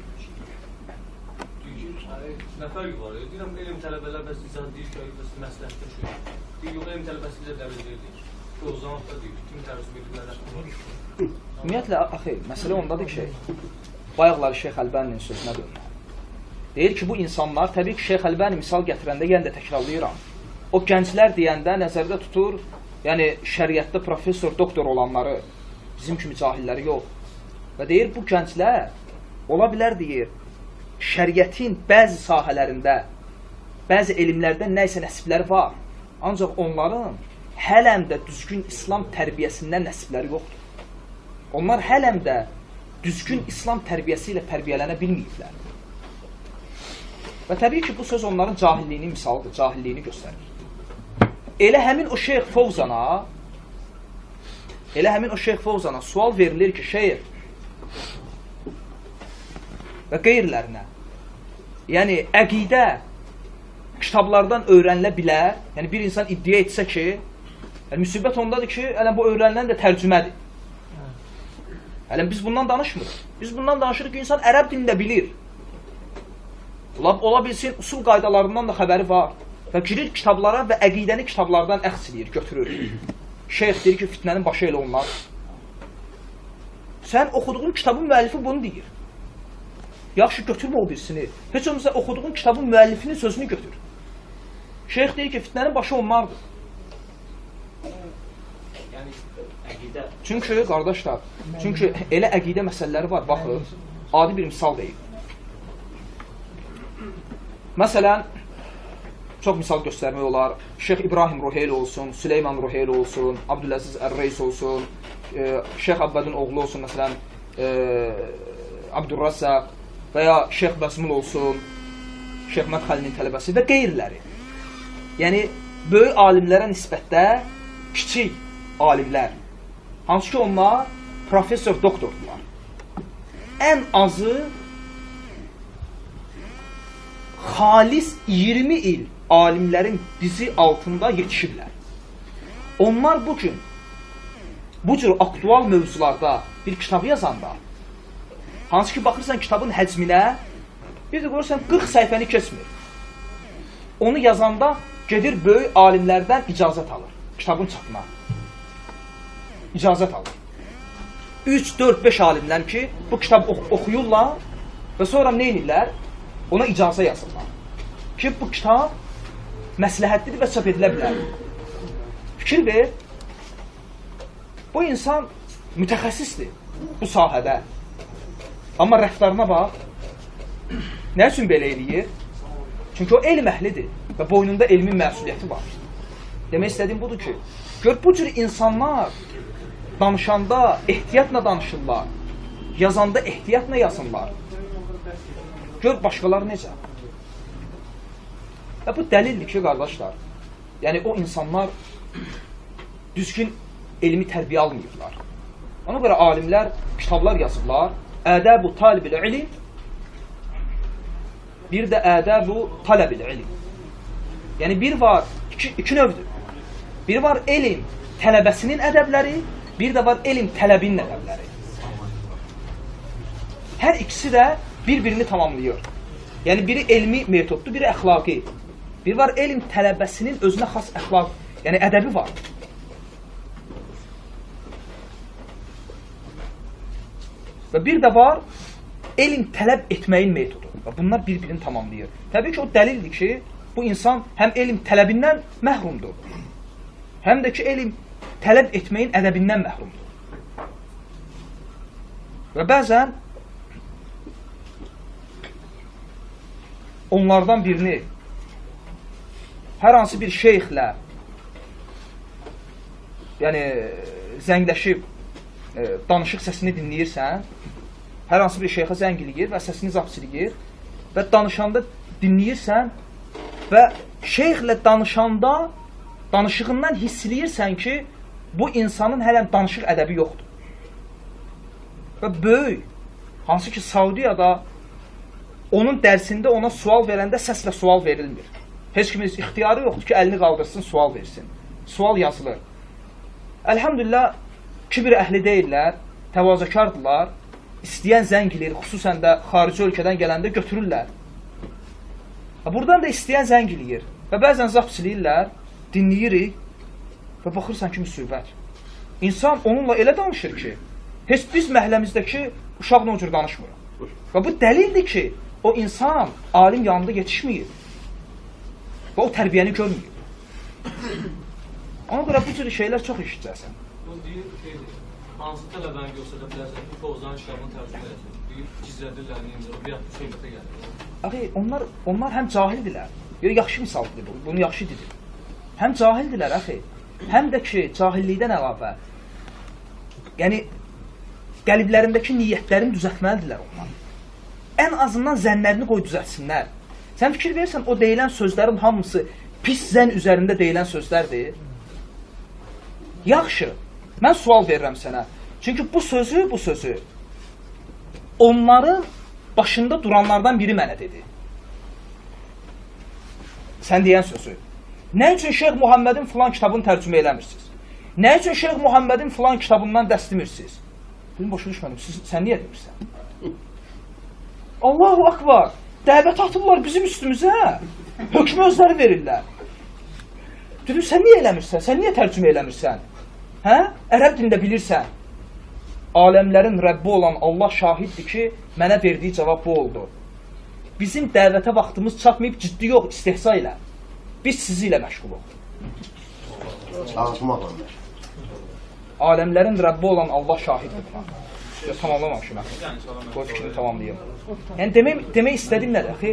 Nə fərqi var? Deyirəm, elm tələbələr bəs insan deyir ki, məsləhətdə şey. Deyir, yox, elm tələbəsi bizə dəvət edir. Oğuzhan da deyir, kimi tərcüm edirlər? Ümumiyyətlə, axı, məsələ ondadır ki, bayaqları Şeyx Əlbəninin sözünə dönür. Deyir ki, bu insanlar, təbii ki, Şeyx Əlbəni misal gətirəndə yenə də təkrarlayıram. O gənclər deyəndə nəzərdə tutur, yəni şəriətdə professor, doktor olanları, bizim kimi cahilləri yox. Və deyir, bu gənclər, ola bilər deyir, şəriətin bəzi sahələrində, bəzi elmlərdə nəysə nəsibləri var. Ancaq onların hələm də düzgün İslam tərbiyəsindən nəsibləri yoxdur. Onlar hələm də düzgün İslam tərbiyəsi ilə tərbiyələnə bilməyiblər. Və təbii ki, bu söz onların cahilliyinin misalıdır, cahilliyini göstərir. Elə həmin o Şeyx Fovzana sual verilir ki, Şeyx və qeyrilərinə, yəni əqidə kitablardan öyrənilə bilər, yəni bir insan iddia etsə ki, yəni müsibət ondadır ki, bu öyrənilən də tərcümədir. Biz bundan danışmırıq. Biz bundan danışırıq ki, insan ərəb dilində bilir. Ola bilsin, usul qaydalarından da xəbəri var. Və girir kitablara və əqidəni kitablardan əxs edir, götürür. Şeyx deyir ki, fitnənin başı elə onlar. Sən oxuduğun kitabın müəllifi bunu deyir. Yaxşı, götürmə o birisini. Heç olmasa oxuduğun kitabın müəllifinin sözünü götür. Şeyx deyir ki, fitnənin başı onlardır. Yəni, əqidə... Çünki, qardaşlar, elə əqidə məsələləri var, baxın, adi bir misal deyil. Məsələn, çox misal göstərmək olar. Şeyx İbrahim Ruheyli olsun, Süleyman Ruheyli olsun, Abdüləziz Ər-Reis olsun, Şeyx Abbədin oğlu olsun, məsələn, Abdurrazzaq və ya Şeyx Bəsmul olsun, Şeyx Mədxəlinin tələbəsi və qeyriləri. Yəni, böyük alimlərə nisbətdə kiçik alimlər, hansı ki onlar professor, doktordular. Ən azı xalis 20 il alimlərin dizi altında yetişiblər. Onlar bugün bu cür aktual mövzularda bir kitabı yazanda, hansı ki baxırsan kitabın həcminə, bir də görürsən 40 səhifəni keçmir. Onu yazanda gedir böyük alimlərdən icazət alır, kitabın çapına. İcazət alır. 3, 4, 5 alimlər ki, bu kitabı oxuyurlar və sonra nə edirlər? Ona icazə yazırlar. Ki, bu kitab məsləhətlidir və çap edilə bilər. Fikir ver, bu insan mütəxəssisdir bu sahədə. Amma rəftarına bax, nə üçün belə eləyir? Çünki o elm əhlidir və boynunda elmin məsuliyyəti var. Demək istədiyim budur ki, gör bu cür insanlar danışanda ehtiyatla danışırlar, yazanda ehtiyatla yazırlar. Gör başqaları necə? Və bu dəlildir ki, qardaşlar, yəni o insanlar düzgün elmi tərbiyə almayıblar. Ona görə alimlər kitablar yazırlar. Ədəb-u talib-il ilim, bir də ədəb-u talab-il ilim. Yəni bir var, iki növdür. Bir var elm tələbəsinin ədəbləri, bir də var elm tələbinin ədəbləri. Hər ikisi də bir-birini tamamlayır. Yəni biri elmi metoddur, biri əxlaqi. Bir var elm tələbəsinin özünə xas əxlaq, yəni ədəbi var. Və bir də var elm tələb etməyin metodu. Və bunlar bir-birini tamamlayır. Təbii ki, o dəlildir ki, bu insan həm elm tələbindən məhrumdur, həm də ki, elm tələb etməyin ədəbindən məhrumdur. Və bəzən onlardan birini hər hansı bir şeyxlə yəni zəngləşib danışıq səsini dinləyirsən, hər hansı bir şeyxə zəng eləyir və səsini zapsiləyir və danışanda dinləyirsən və şeyxlə danışanda danışığından hiss eləyirsən ki, bu insanın hələm danışıq ədəbi yoxdur. Və böyük, hansı ki Saudiyada onun dərsində ona sual verəndə səslə sual verilmir. Heç kimin ixtiyarı yoxdur ki, əlini qaldırsın, sual versin. Sual yazılır. Əlhamdülillah, kibir əhli deyirlər, təvazökardırlar, istəyən zəng eləyir, xüsusən də xarici ölkədən gələndə götürürlər. Buradan da istəyən zəng eləyir və bəzən zap siləyirlər, dinləyirik və baxırsan ki, müsibət. İnsan onunla elə danışır ki, heç biz məhəlləmizdəki uşaqla o cür danışmır. Və bu dəlildir ki, o insan alim yanında yetişməyib və o tərbiyəni görməyib. Ona görə bu cür şeylər çox eşitcəksən. Bu deyir ki, hansı tələbəni göstərə bilərsən ki, Fozan kitabını tərcümə edəcək. Deyir, gizlədirlər, neyimdir, bir yaxşı söhbətə gəlir. Axı, onlar həm cahildirlər. Yaxşı misaldır bu, bunu yaxşı dedir. Həm cahildirlər, axı. Həm də ki, cahillikdən əlavə. Yəni, qəliblərindəki niyyətlərini düzəltməlidirlər onlar. Ən azından zənnlərini qoy düzəltsinlər. Sən fikir verirsən, o deyilən sözlərin hamısı pis zənn üzərində deyilən sözlərdir. Yaxşı, mən sual verirəm sənə. Çünki bu sözü onların başında duranlardan biri mənə dedi. Sən deyən sözü. Nə üçün Şeyx Muhammedin filan kitabını tərcümə eləmirsiniz? Nə üçün Şeyx Muhammedin filan kitabından dəstimirsiniz? Dedim, başa düşmədim, sən niyə demirsən? Allahu akbar, dəvət atırlar bizim üstümüzə, hökmü özləri verirlər. Dedim, sən niyə eləmirsən, sən niyə tərcümə eləmirsən? Hə? Ərəb dilində bilirsən. Aləmlərin Rəbbi olan Allah şahiddir ki, mənə verdiyi cavab bu oldu. Bizim dəvətə vaxtımız çatmayıb, ciddi yox, istehza ilə. Biz sizi ilə məşğuluq. Çalışmaqla məşğul. Aləmlərin Rəbbi olan Allah şahiddir buna. Tamamlamamışım əxi. Bu fikrini tamamlayayım. Yəni, demək istədim nədir, əxi?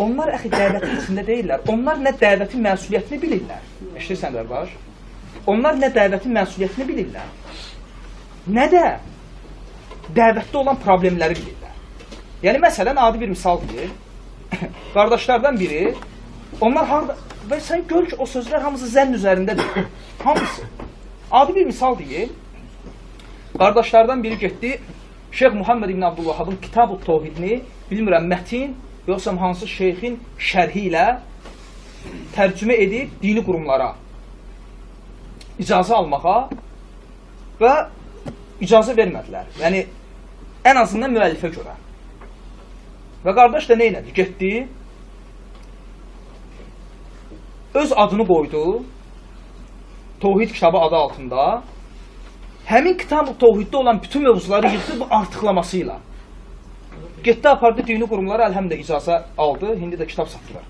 Onlar, əxi, dəvətin içində deyirlər. Onlar nə dəvətin məsuliyyətini bilirlər. Eşitirsən, qardaş? Onlar nə dəvətin məsuliyyətini bilirlər, nə də dəvətdə olan problemləri bilirlər. Yəni, məsələn, adi bir misal deyil. Qardaşlardan biri, onlar harada, və sən gör ki, o sözlər hamısı zənn üzərindədir. Hamısı. Adi bir misal deyil. Qardaşlardan biri getdi, Şeyx Muhammed ibn Abdülvahabın Kitab-ı Tevhidini, bilmirəm, mətin, yoxsa hansı şeyxin şərhi ilə tərcümə edib dini qurumlara icazə almağa və icazə vermədilər. Yəni, ən azından müəllifə görə. Və qardaş da nə elədi? Getdi, öz adını qoydu, Tevhid kitabı adı altında, həmin Kitab-ı Tevhiddə olan bütün mövzuları yıxdı bu artıqlamasıyla. Getdi, apardı dini qurumlara, əlhəmdə icazə aldı, indi də kitab satılır.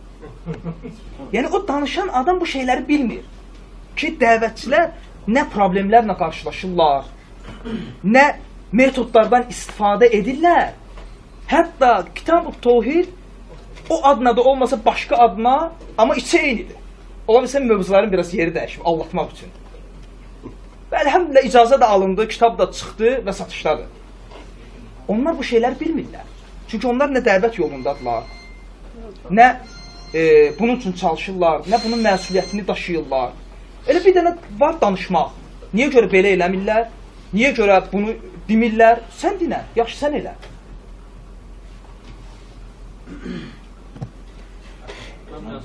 Yəni, o danışan adam bu şeyləri bilmir ki, dəvətçilər nə problemlərlə qarşılaşırlar, nə metodlardan istifadə edirlər. Hətta Kitab-ı Tevhid o adına da olmasa başqa adına, amma içi eynidir. Ola bilsən mövzuların biraz yeri dəyişib, allatmaq üçün. Və əlhəmdülillah icazə də alındı, kitab da çıxdı və satışdadır. Onlar bu şeylər bilmirlər. Çünki onlar nə dəvət yolundadırlar, nə bunun üçün çalışırlar, nə bunun məsuliyyətini daşıyırlar. Elə bir dənə var danışmaq. Niyə görə belə eləmirlər? Niyə görə bunu demirlər? Sən dinə, yaxşı sən elə. Mən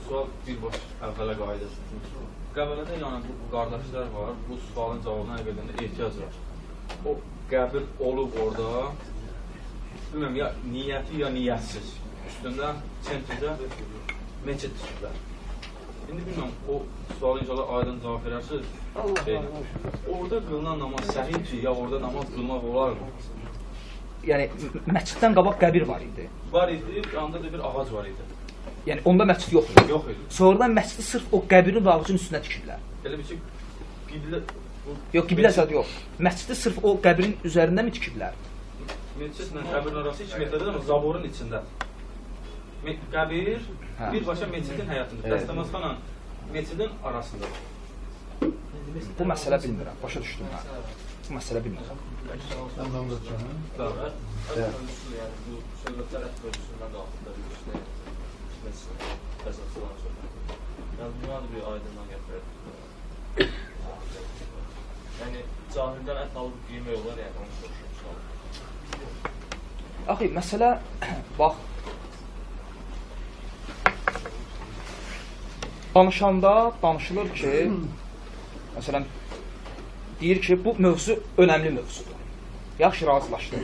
sual birbaş əvvələ qaydasıdır. Qəbələdə yəni bu qardaşlar var, bu sualın cavabına əvvəlində ehtiyac var. O qəbul olub orada, bilməm ya niyyəti ya niyyətsiz. Üstündə sentrdə meçid tutublar. İndi bilməm, o sualı inşallah aydın cavab verərsiniz. Orada qılınan namaz səhihdir, ya orada namaz qılmaq olarmı? Yəni, məsciddən qabaq qəbir var idi. Var idi, yanında da bir ağac var idi. Yəni, onda məscid yox idi. Yox idi. Sonradan məscidi sırf o qəbirin və ağacın üstünə tikiblər. Elə bir ki, qiblə... Yox, qiblə zad yox. Məscidi sırf o qəbirin üzərində mi tikiblər? Meçidlə qəbirin arası 2 metrədir, amma zaborun içində. Qəbir birbaşa meçidin həyatında, dəstəmazxana meçidin arasında. Bu məsələ bilmirəm, başa düşdüm mən. Bu məsələ bilmirəm. Sən də onu tutacaqsın. Yəni bu söhbətlər ət bölgüsündən qalxıqlar, əsasılan söhbət. Yəni buna da bir aydınlığa gətirir. Yəni cahildən ət alıb yemək olar, yəni onu soruşuruz. Axı, məsələ, bax, danışanda danışılır ki, məsələn, deyir ki, bu mövzu önəmli mövzudur. Yaxşı, razılaşdı.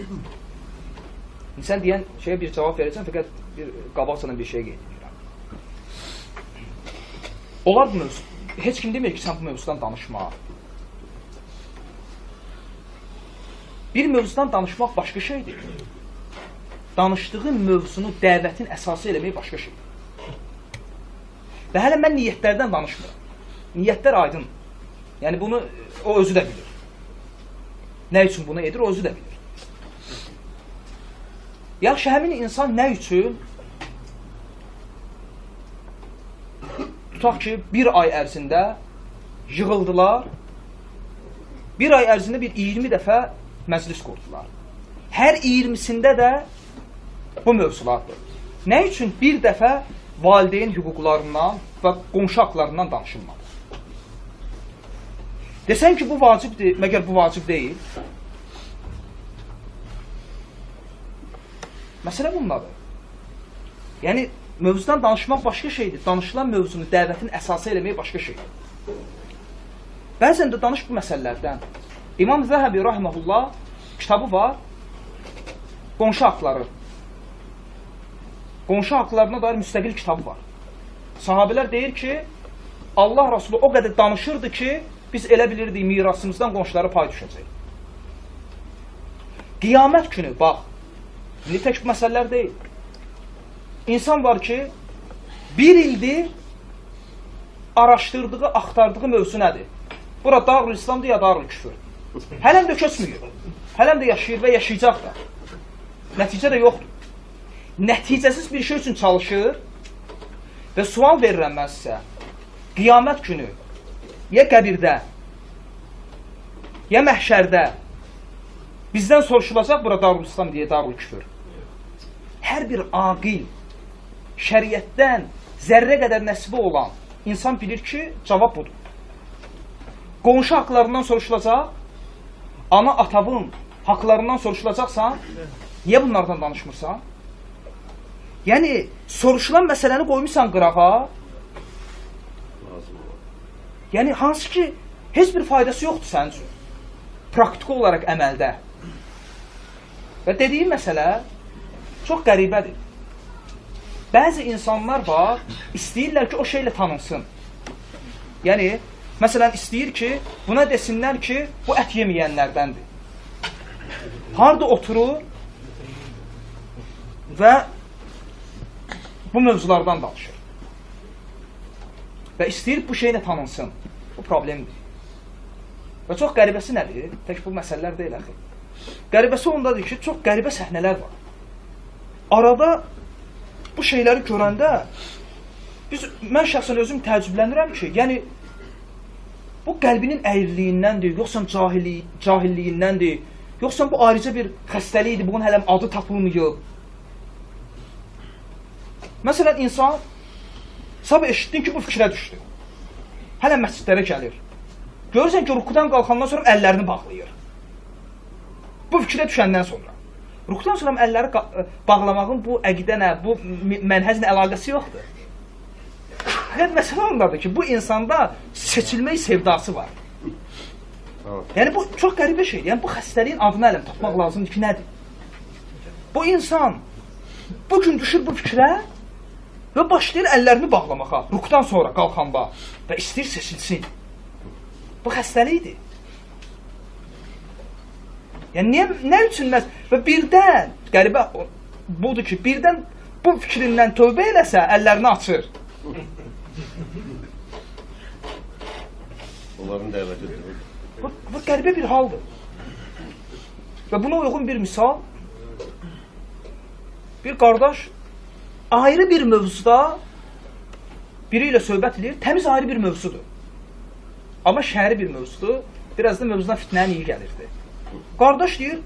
Sən deyən şeyə bir cavab verəcəksən, fəqət bir qabaqcadan bir şey qeyd edirəm. Olar bu mövzu. Heç kim demir ki, sən bu mövzudan danışma. Bir mövzudan danışmaq başqa şeydir. Danışdığın mövzunu dəvətin əsası eləmək başqa şeydir. Və hələ mən niyyətlərdən danışmıram. Niyyətlər aydın. Yəni bunu o özü də bilir. Nə üçün bunu edir, o özü də bilir. Yaxşı, həmin insan nə üçün tutaq ki, bir ay ərzində yığıldılar, bir ay ərzində bir 20 dəfə məclis qurdular. Hər 20-sində də bu mövzulardır. Nə üçün bir dəfə valideyn hüquqlarından və qonşu haqlarından danışılmadı? Desən ki, bu vacibdir, məgər bu vacib deyil? Məsələ bundadır. Yəni, mövzudan danışmaq başqa şeydir. Danışılan mövzunu dəvətin əsası eləmək başqa şeydir. Bəzən də danış bu məsələlərdən. İmam Zəhəbi rahiməhullah kitabı var, qonşu haqları. Qonşu haqlarına dair müstəqil kitabı var. Sahabələr deyir ki, Allah Rasulü o qədər danışırdı ki, biz elə bilirdik mirasımızdan qonşulara pay düşəcək. Qiyamət günü, bax, indi tək bu məsələlər deyil. İnsan var ki, bir ildir araşdırdığı, axtardığı mövzu nədir? Bura Darül İslamdır ya Darül Küfür. Hələm də köçmüyor. Hələm də yaşayır və yaşayacaq da. Nəticə də yoxdur. Nəticəsiz bir şey üçün çalışır və sual verirəm mən sizə. Qiyamət günü ya qəbirdə, ya məhşərdə bizdən soruşulacaq bura Darül İslam deyə Darül Küfür. Hər bir aqil, şəriətdən zərrə qədər nəsibi olan insan bilir ki, cavab budur. Qonşu haqlarından soruşulacaq, ana atavın haqlarından soruşulacaqsan, niyə bunlardan danışmırsan? Yəni, soruşulan məsələni qoymuşsan qırağa, yəni, hansı ki, heç bir faydası yoxdur sənin üçün, praktiki olaraq əməldə. Və dediyim məsələ çox qəribədir. Bəzi insanlar var, istəyirlər ki, o şeylə tanınsın. Yəni, məsələn, istəyir ki, buna desinlər ki, bu ət yeməyənlərdəndir. Harada oturur və bu mövzulardan danışır. Və istəyir bu şeylə tanınsın. Bu problemdir. Və çox qəribəsi nədir? Tək bu məsələlər deyil, əxi. Qəribəsi ondadır ki, çox qəribə səhnələr var. Arada bu şeyləri görəndə mən şəxsən özüm təəccüblənirəm ki, yəni bu qəlbinin əyirliyindəndir, yoxsa cahilliyindəndir, yoxsa bu ayrıca bir xəstəlikdir, bunun hələm adı tapılmıyor. Məsələn, insan sabah eşitdin ki, bu fikrə düşdü. Hələ məscidlərə gəlir. Görürsən ki, rukudan qalxandan sonra əllərini bağlayır. Bu fikrə düşəndən sonra. Rukudan sonra əlləri bağlamağın bu əqidə nə, bu mənhəzlə əlaqəsi yoxdur. Həqiqət məsələ ondadır ki, bu insanda seçilmək sevdası var. Yəni, bu çox qəribə şeydir. Yəni, bu xəstəliyin adını ələm tapmaq lazımdır ki, nədir? Bu insan bugün düşür bu fikrə və başlayır əllərini bağlamağa, rukudan sonra qalxanda və istəyir seçilsin. Bu xəstəlikdir. Yəni, nə üçün məhz? Və birdən, qəribə budur ki, birdən bu fikrindən tövbə eləsə, əllərini açır. Onların dəvətidir. Bu qəribə bir haldır. Və buna uyğun bir misal, bir qardaş ayrı bir mövzuda biri ilə söhbət edir, təmiz ayrı bir mövzudur. Amma şəhəri bir mövzudur, biraz da mövzudan fitnənin iyi gəlirdi. Qardaş deyir,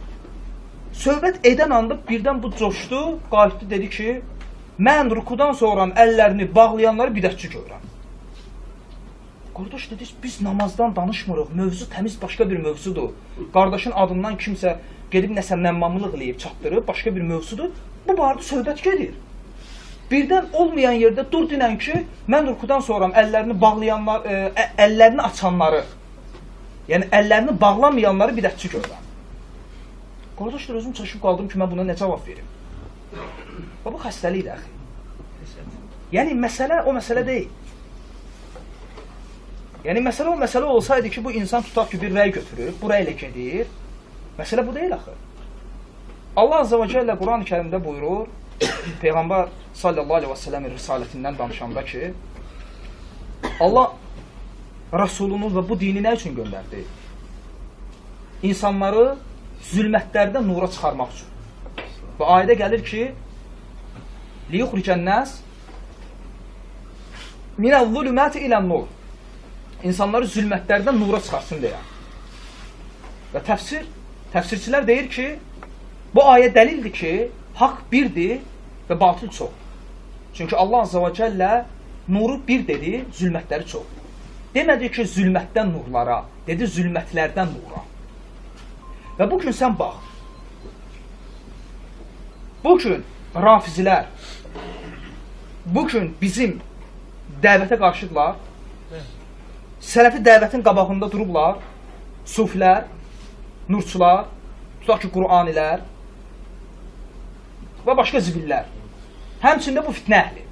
söhbət edən anda birdən bu coşdu, qayıtdı, dedi ki, mən rukudan sonra əllərini bağlayanları bidətçi görürəm. Qardaş dedi, biz namazdan danışmırıq, mövzu təmiz başqa bir mövzudur. Qardaşın adından kimsə gedib nəsə nəmmamlıq eləyib, çatdırıb, başqa bir mövzudur. Bu barədə söhbət gedir. Birdən olmayan yerdə dur dinən ki, mən rukudan sonra əllərini bağlayanlar, əllərini açanları, yəni əllərini bağlamayanları bidətçi görürəm. Qardaşlar, özüm çaşıb qaldım ki, mən buna nə cavab verim? Bu xəstəlikdir, əxi. Yəni, məsələ o məsələ deyil. Yəni, məsələ o məsələ olsaydı ki, bu insan tutaq ki, bir rəy götürür, bu rəylə gedir. Məsələ bu deyil, axı. Allah Azze və Cəllə Quran-ı Kərimdə buyurur, Peyğəmbər sallallahu aleyhi və səlləmin risalətindən danışanda ki, Allah Rasulunu və bu dini nə üçün göndərdi? İnsanları zülmətlərdən nura çıxarmaq üçün. Və ayədə gəlir ki, liyuxricən-nəs minəz-zulümati ilən-nur. İnsanları zülmətlərdən nura çıxarsın deyə. Və təfsirçilər deyir ki, bu ayə dəlildir ki, haqq birdir və batıl çox. Çünki Allah Azze və Cəllə nuru bir dedi, zülmətləri çox. Demədi ki, zülmətdən nurlara, dedi zülmətlərdən nura. Və bugün sən bax, bugün rafizilər, bugün bizim dəvətə qarşıdırlar, sələfi dəvətin qabağında durublar, sufilər, nurçular, tutaq ki, Qur'anilər və başqa zibillər. Həmçində bu fitnə əhli.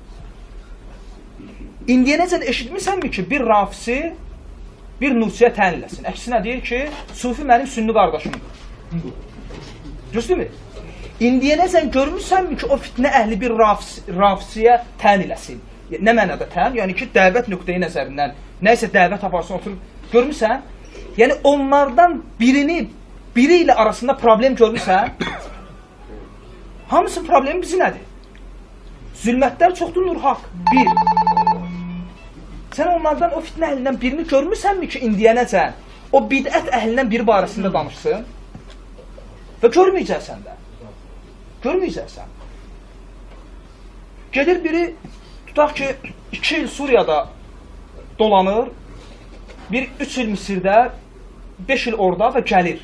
İndiyə necə eşitmisənmi ki, bir rafisi bir nurçuya təyin eləsin. Əksinə deyir ki, sufi mənim sünni qardaşımdır. Düzdürmü? İndiyə necə görmüsənmi ki, o fitnə əhli bir rafisiyə təyin eləsin. Nə mənada təyin? Yəni ki, dəvət nöqteyi nəzərindən nəysə dəvət aparsın, oturub görmüsən? Yəni onlardan biri ilə arasında problem görmüsən? Hamısının problemi bizi nədir? Zülmətlər çoxdur, nur haqq. Bir. Sən onlardan, o fitnə əhlindən birini görmüsənmi ki, indiyənəcən o bidət əhlindən biri barəsində danışsın? Və görməyəcəksən də. Görməyəcəksən. Gedir biri, tutaq ki, 2 il Suriyada dolanır, 3 il Misirdə, 5 il orada və gəlir.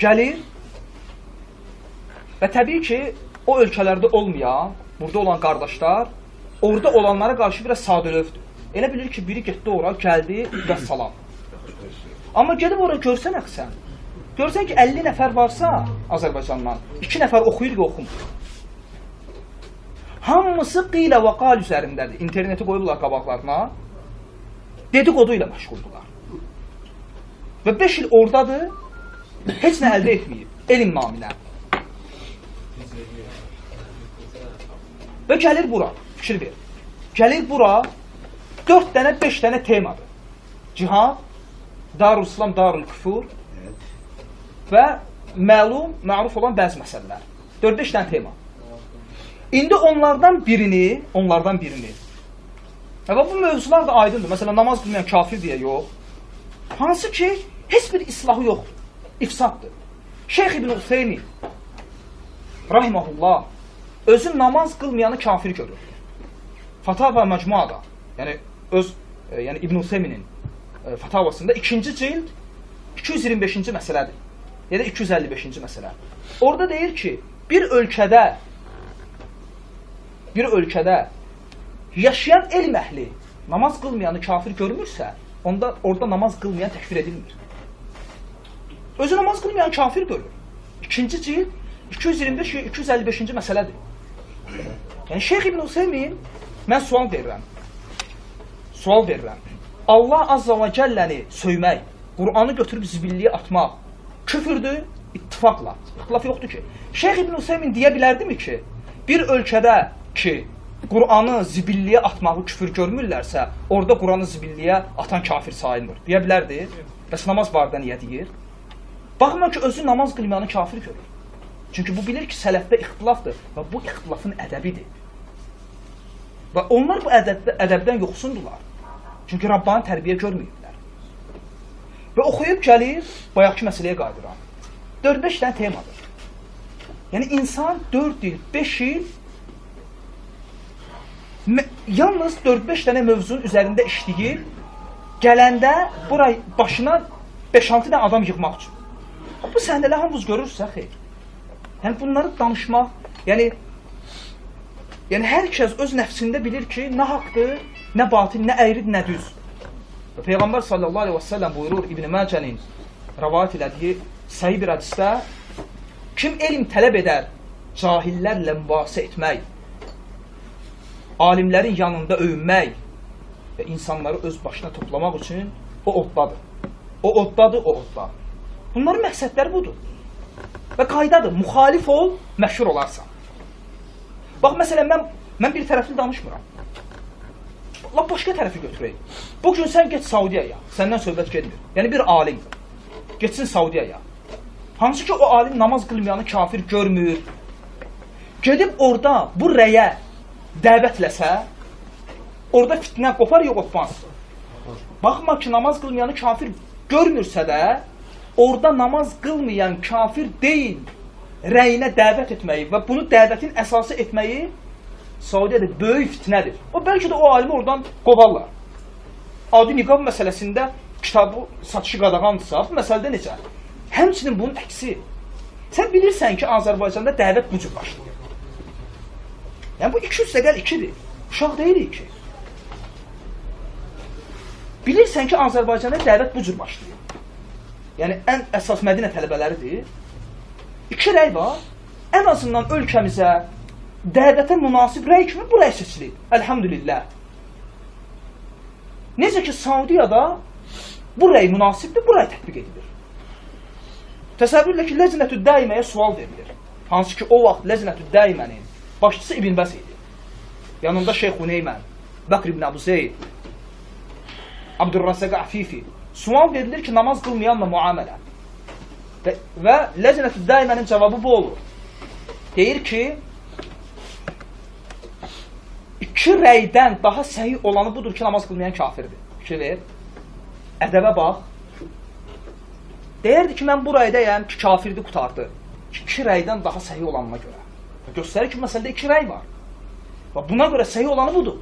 Gəlir və təbii ki, o ölkələrdə olmayan, burada olan qardaşlar, orada olanlara qarşı biraz sadəlövdür. Elə bilir ki, biri getdi ora, gəldi və salam. Amma gedib ora görsən əxsən, görsən ki, 50 nəfər varsa Azərbaycandan, 2 nəfər oxuyur və oxumur. Hamısı qilə və qal üzərindədir. İnterneti qoyublar qabaqlarına, dedikodu ilə məşğuldular. Və 5 il oradadır, heç nə əldə etməyib, elm naminə. Və gəlir bura, fikir ver. Gəlir bura, 4 dənə, 5 dənə temadır. Cihad, Darül-İslam, Darül-Küfur və məlum, məruf olan bəzi məsələlər. 4-5 dənə tema. İndi onlardan birini və bu mövzular da aydındır. Məsələn, namaz bilməyən kafir deyə yox. Hansı ki, heç bir islahı yoxdur. İfsaddır. Şeyx İbn Useymin rahiməhullah özü namaz qılmayanı kafir görür. Fatava Məcmuada, yəni İbn Useyminin fatavasında 2-ci cild 225-ci məsələdir. Ya da 255-ci məsələ. Orada deyir ki, bir ölkədə yaşayan elm əhli namaz qılmayanı kafir görmürsə, orada namaz qılmayan təkfir edilmir. Özü namaz qılmayan kafir görür. 2-ci cild 225-255-ci məsələdir. Yəni Şeyx İbn Useymin, mən sual verirəm. Allah Azza və Cəlləni söymək, Qur'anı götürüb zibilliyə atmaq küfürdür, ittifaqla. İxtilaf yoxdur ki. Şeyx İbn Useymin deyə bilərdimi ki, bir ölkədə ki, Qur'anı zibilliyə atmağı küfür görmürlərsə, orada Qur'anı zibilliyə atan kafir sayılmır. Deyə bilərdi. Bəs namaz barədə niyə deyir? Baxma ki, özü namaz qılmayanı kafir görür. Çünki bu bilir ki, sələfdə ixtilafdır və bu ixtilafın ədəbidir. Və onlar bu ədəbdən yoxsundular. Çünki Rabbani tərbiyə görməyiblər. Və oxuyub gəlir, bayaqki məsələyə qayıdıram. 4-5 dənə temadır. Yəni, insan 4 il, 5 il yalnız 4-5 dənə mövzunun üzərində işləyir, gələndə başına 5-6 dənə adam yığmaq üçün. Bu səhnələr hamımız görürsə, xeyr. Yəni, bunları danışmaq, yəni hər kəs öz nəfsində bilir ki, nə haqdır, nə batil, nə əyridir, nə düz. Və Peyğəmbər sallallahu aleyhi və səlləm buyurur İbn Məcənin rəvayət elədiyi səhih bir hədisdə, kim elm tələb edər, cahillərlə mübahisə etmək, alimlərin yanında öyünmək və insanları öz başına toplamaq üçün o oddadır. O oddadır. Bunların məqsədləri budur. Və qaydadır, müxalif ol, məşhur olarsan. Bax, məsələn, mən bir tərəfli danışmıram. Lap başqa tərəfi götürək. Bugün sən get Saudiyaya, səndən söhbət gedmir. Yəni bir alim getsin Saudiyaya. Hansı ki, o alim namaz qılmayanı kafir görmür. Gedib orada bu rəyə dəvətləsə, orada fitnə qopar, yox qopmaz. Baxma ki, namaz qılmayanı kafir görmürsə də, orada namaz qılmayan kafir deyil, rəyinə dəvət etməyi və bunu dəvətin əsası etməyi Saudiyada böyük fitnədir. O, bəlkə də o alimi oradan qovarlar. Adi niqab məsələsində kitabı satışı qadağandırsa, bu məsələdə necə? Həmçinin bunun əksi. Sən bilirsən ki, Azərbaycanda dəvət bu cür başlayır. Yəni, bu 200-2'dir. Uşaq deyilik ki. Bilirsən ki, Azərbaycanda dəvət bu cür başlayır. Yəni, ən əsas Mədinə tələbələridir. 2 rəy var. Ən azından ölkəmizə dəvətə münasib rəy kimi bu rəy seçilir. Əlhamdülillah. Necə ki, Saudiyada bu rəy münasibdir, bu rəy tətbiq edilir. Təsəvvürlə ki, Ləznətü Daiməyə sual verilir. Hansı ki, o vaxt Ləznətü Daimənin başçısı İbn Bəs idi. Yanında Şeyx Huneymən, Bəkr ibn Əbu Zeyd, Abdurrasəq Əfifi. Sual verilir ki, namaz qılmayanla muamələ. Və Ləznətü Daimənin cavabı bu olur. Deyir ki, 2 rəydən daha səhih olanı budur ki, namaz qılmayan kafirdir. Fikir ver. Ədəbə bax. Deyirdi ki, mən bu rəydəyəm ki, kafirdir, qutardı. 2 rəydən daha səhih olanına görə. Göstərir ki, məsələdə 2 rəy var. Və buna görə səhih olanı budur.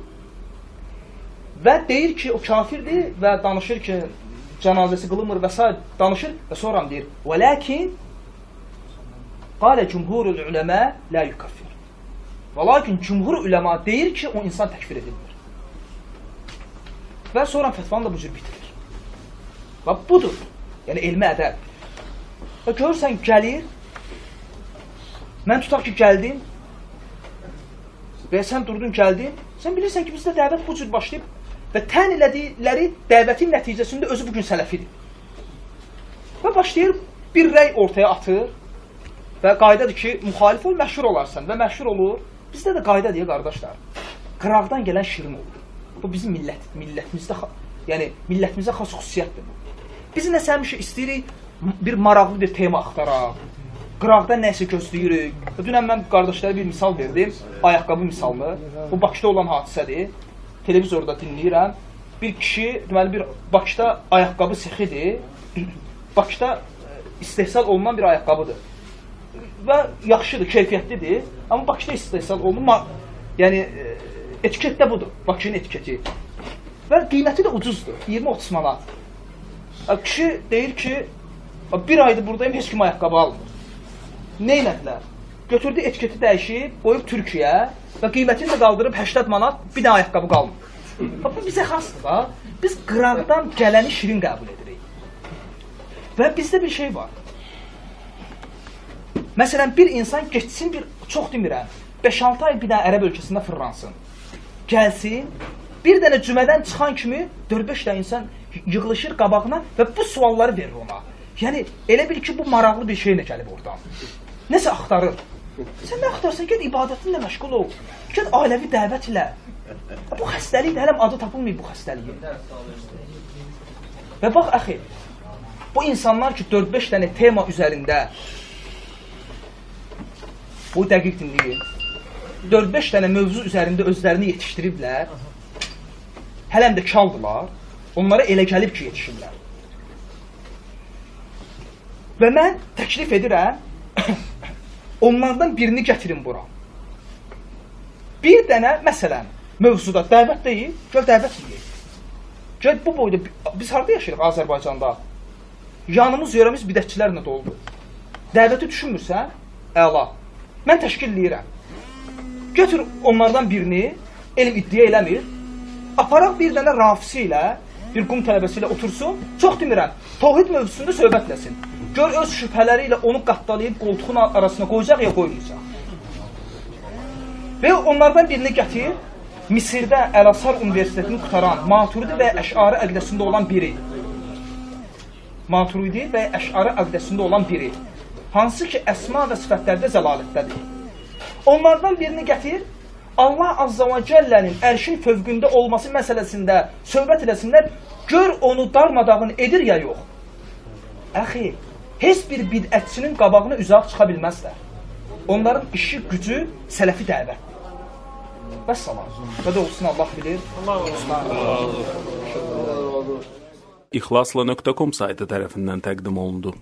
Və deyir ki, o kafirdir və danışır ki, cənazəsi qılınmır və s. danışır və sonra deyir, وَلَكِنْ قَالَ جُمْهُرُ الْعُلَمَا لَا يُكَفِّرُ. Və lakin cümhur üləma deyir ki, o insan təkfir edilmir. Və sonra fətvanı da bu cür bitirir. Və budur. Yəni, elmi ədəb. Və görürsən, gəlir, mən tutaq ki, gəldim və sən durdun, gəldin, sən bilirsən ki, bizdə dəvət bu cür başlayıb və tən elədikləri dəvətin nəticəsində özü bugün sələfidir. Və başlayır, bir rəy ortaya atır və qaydadır ki, müxalif ol, məşhur olarsan və məşhur olur. Bizdə də qayda deyə, qardaşlar, qıraqdan gələn şirin olur. Bu bizim millətimizdə, yəni millətimizə xas xüsusiyyətdir bu. Biz nəsə həmişə istəyirik bir maraqlı bir tema axtaraq, qıraqdan nəsə gözləyirik. Dünən mən qardaşlara bir misal verdim, ayaqqabı misalını. Bu Bakıda olan hadisədir. Televizorda dinləyirəm. Bir kişi, deməli bir Bakıda ayaqqabı sexidir. Bakıda istehsal olunan bir ayaqqabıdır. Və yaxşıdır, keyfiyyətlidir. Amma Bakıda istehsal olunur. Yəni etiket də budur, Bakının etiketi. Və qiyməti də ucuzdur, 20-30 manat. Kişi deyir ki, bir aydır buradayım, heç kim ayaqqabı almır. Nə elədilər? Götürdü etiketi dəyişib, qoyub Türkiyə və qiymətini də qaldırıb 80 manat, bir də ayaqqabı qalmır. Bu bizə xasdır da, biz qıraqdan gələni şirin qəbul edirik. Və bizdə bir şey var. Məsələn, bir insan geçsin, çox demirəm, 5-6 ay bir dənə ərəb ölkəsində fırlansın. Gəlsin, bir dənə cümədən çıxan kimi 4-5 dənə insan yığılışır qabağına və bu sualları verir ona. Yəni, elə bil ki, bu maraqlı bir şeylə gəlib oradan. Nəsə axtarır. Sən nə axtarsan, gəl ibadətinlə məşğul ol. Gəl ailəvi dəvət ilə. Bu xəstəlikdir, hələm adı tapılmayıb bu xəstəliyin. Və bax, əxi, bu insanlar ki, 4-5 dənə tema üzərində, bu dəqiq dinləyin, 4-5 dənə mövzu üzərində özlərini yetişdiriblər, hələm də kaldılar, onlara elə gəlib ki, yetişirlər. Və mən təklif edirəm, onlardan birini gətirin bura. Bir dənə, məsələn, mövzuda dəvət deyil, gəl dəvət edək. Gəl bu boyda, biz harada yaşayırıq Azərbaycanda? Yanımız, yörəmiz bidətçilərlə doldu. Dəvəti düşünmürsən, əla. Mən təşkil edirəm. Götür onlardan birini, elm iddia eləmir, aparaq bir dənə rafisi ilə, bir qum tələbəsi ilə otursun, çox demirəm, tavhid mövzusunda söhbətləsin. Gör öz şübhələri ilə onu qattalayıb qoltuğun arasına qoyacaq ya qoymayacaq. Və onlardan birini gətir, Misirdə Əl-Azhar Universitetini qutaran Maturidi və Əş'ari əqidəsində olan biri. Maturidi və Əş'ari əqidəsində olan biri. Hansı ki, əsma və sifətlərdə zəlalətdədir. Onlardan birini gətir, Allah Azza və Cəllənin ərşin fövqündə olması məsələsində söhbət eləsinlər, gör onu darmadağın edir ya yox. Əxi, heç bir bidətçinin qabağına üzaq çıxa bilməzlər. Onların işi, gücü, sələfi dəvət. Vəssalam. Və də olsun, Allah bilir. İxlasla.com saytı tərəfindən təqdim olundu.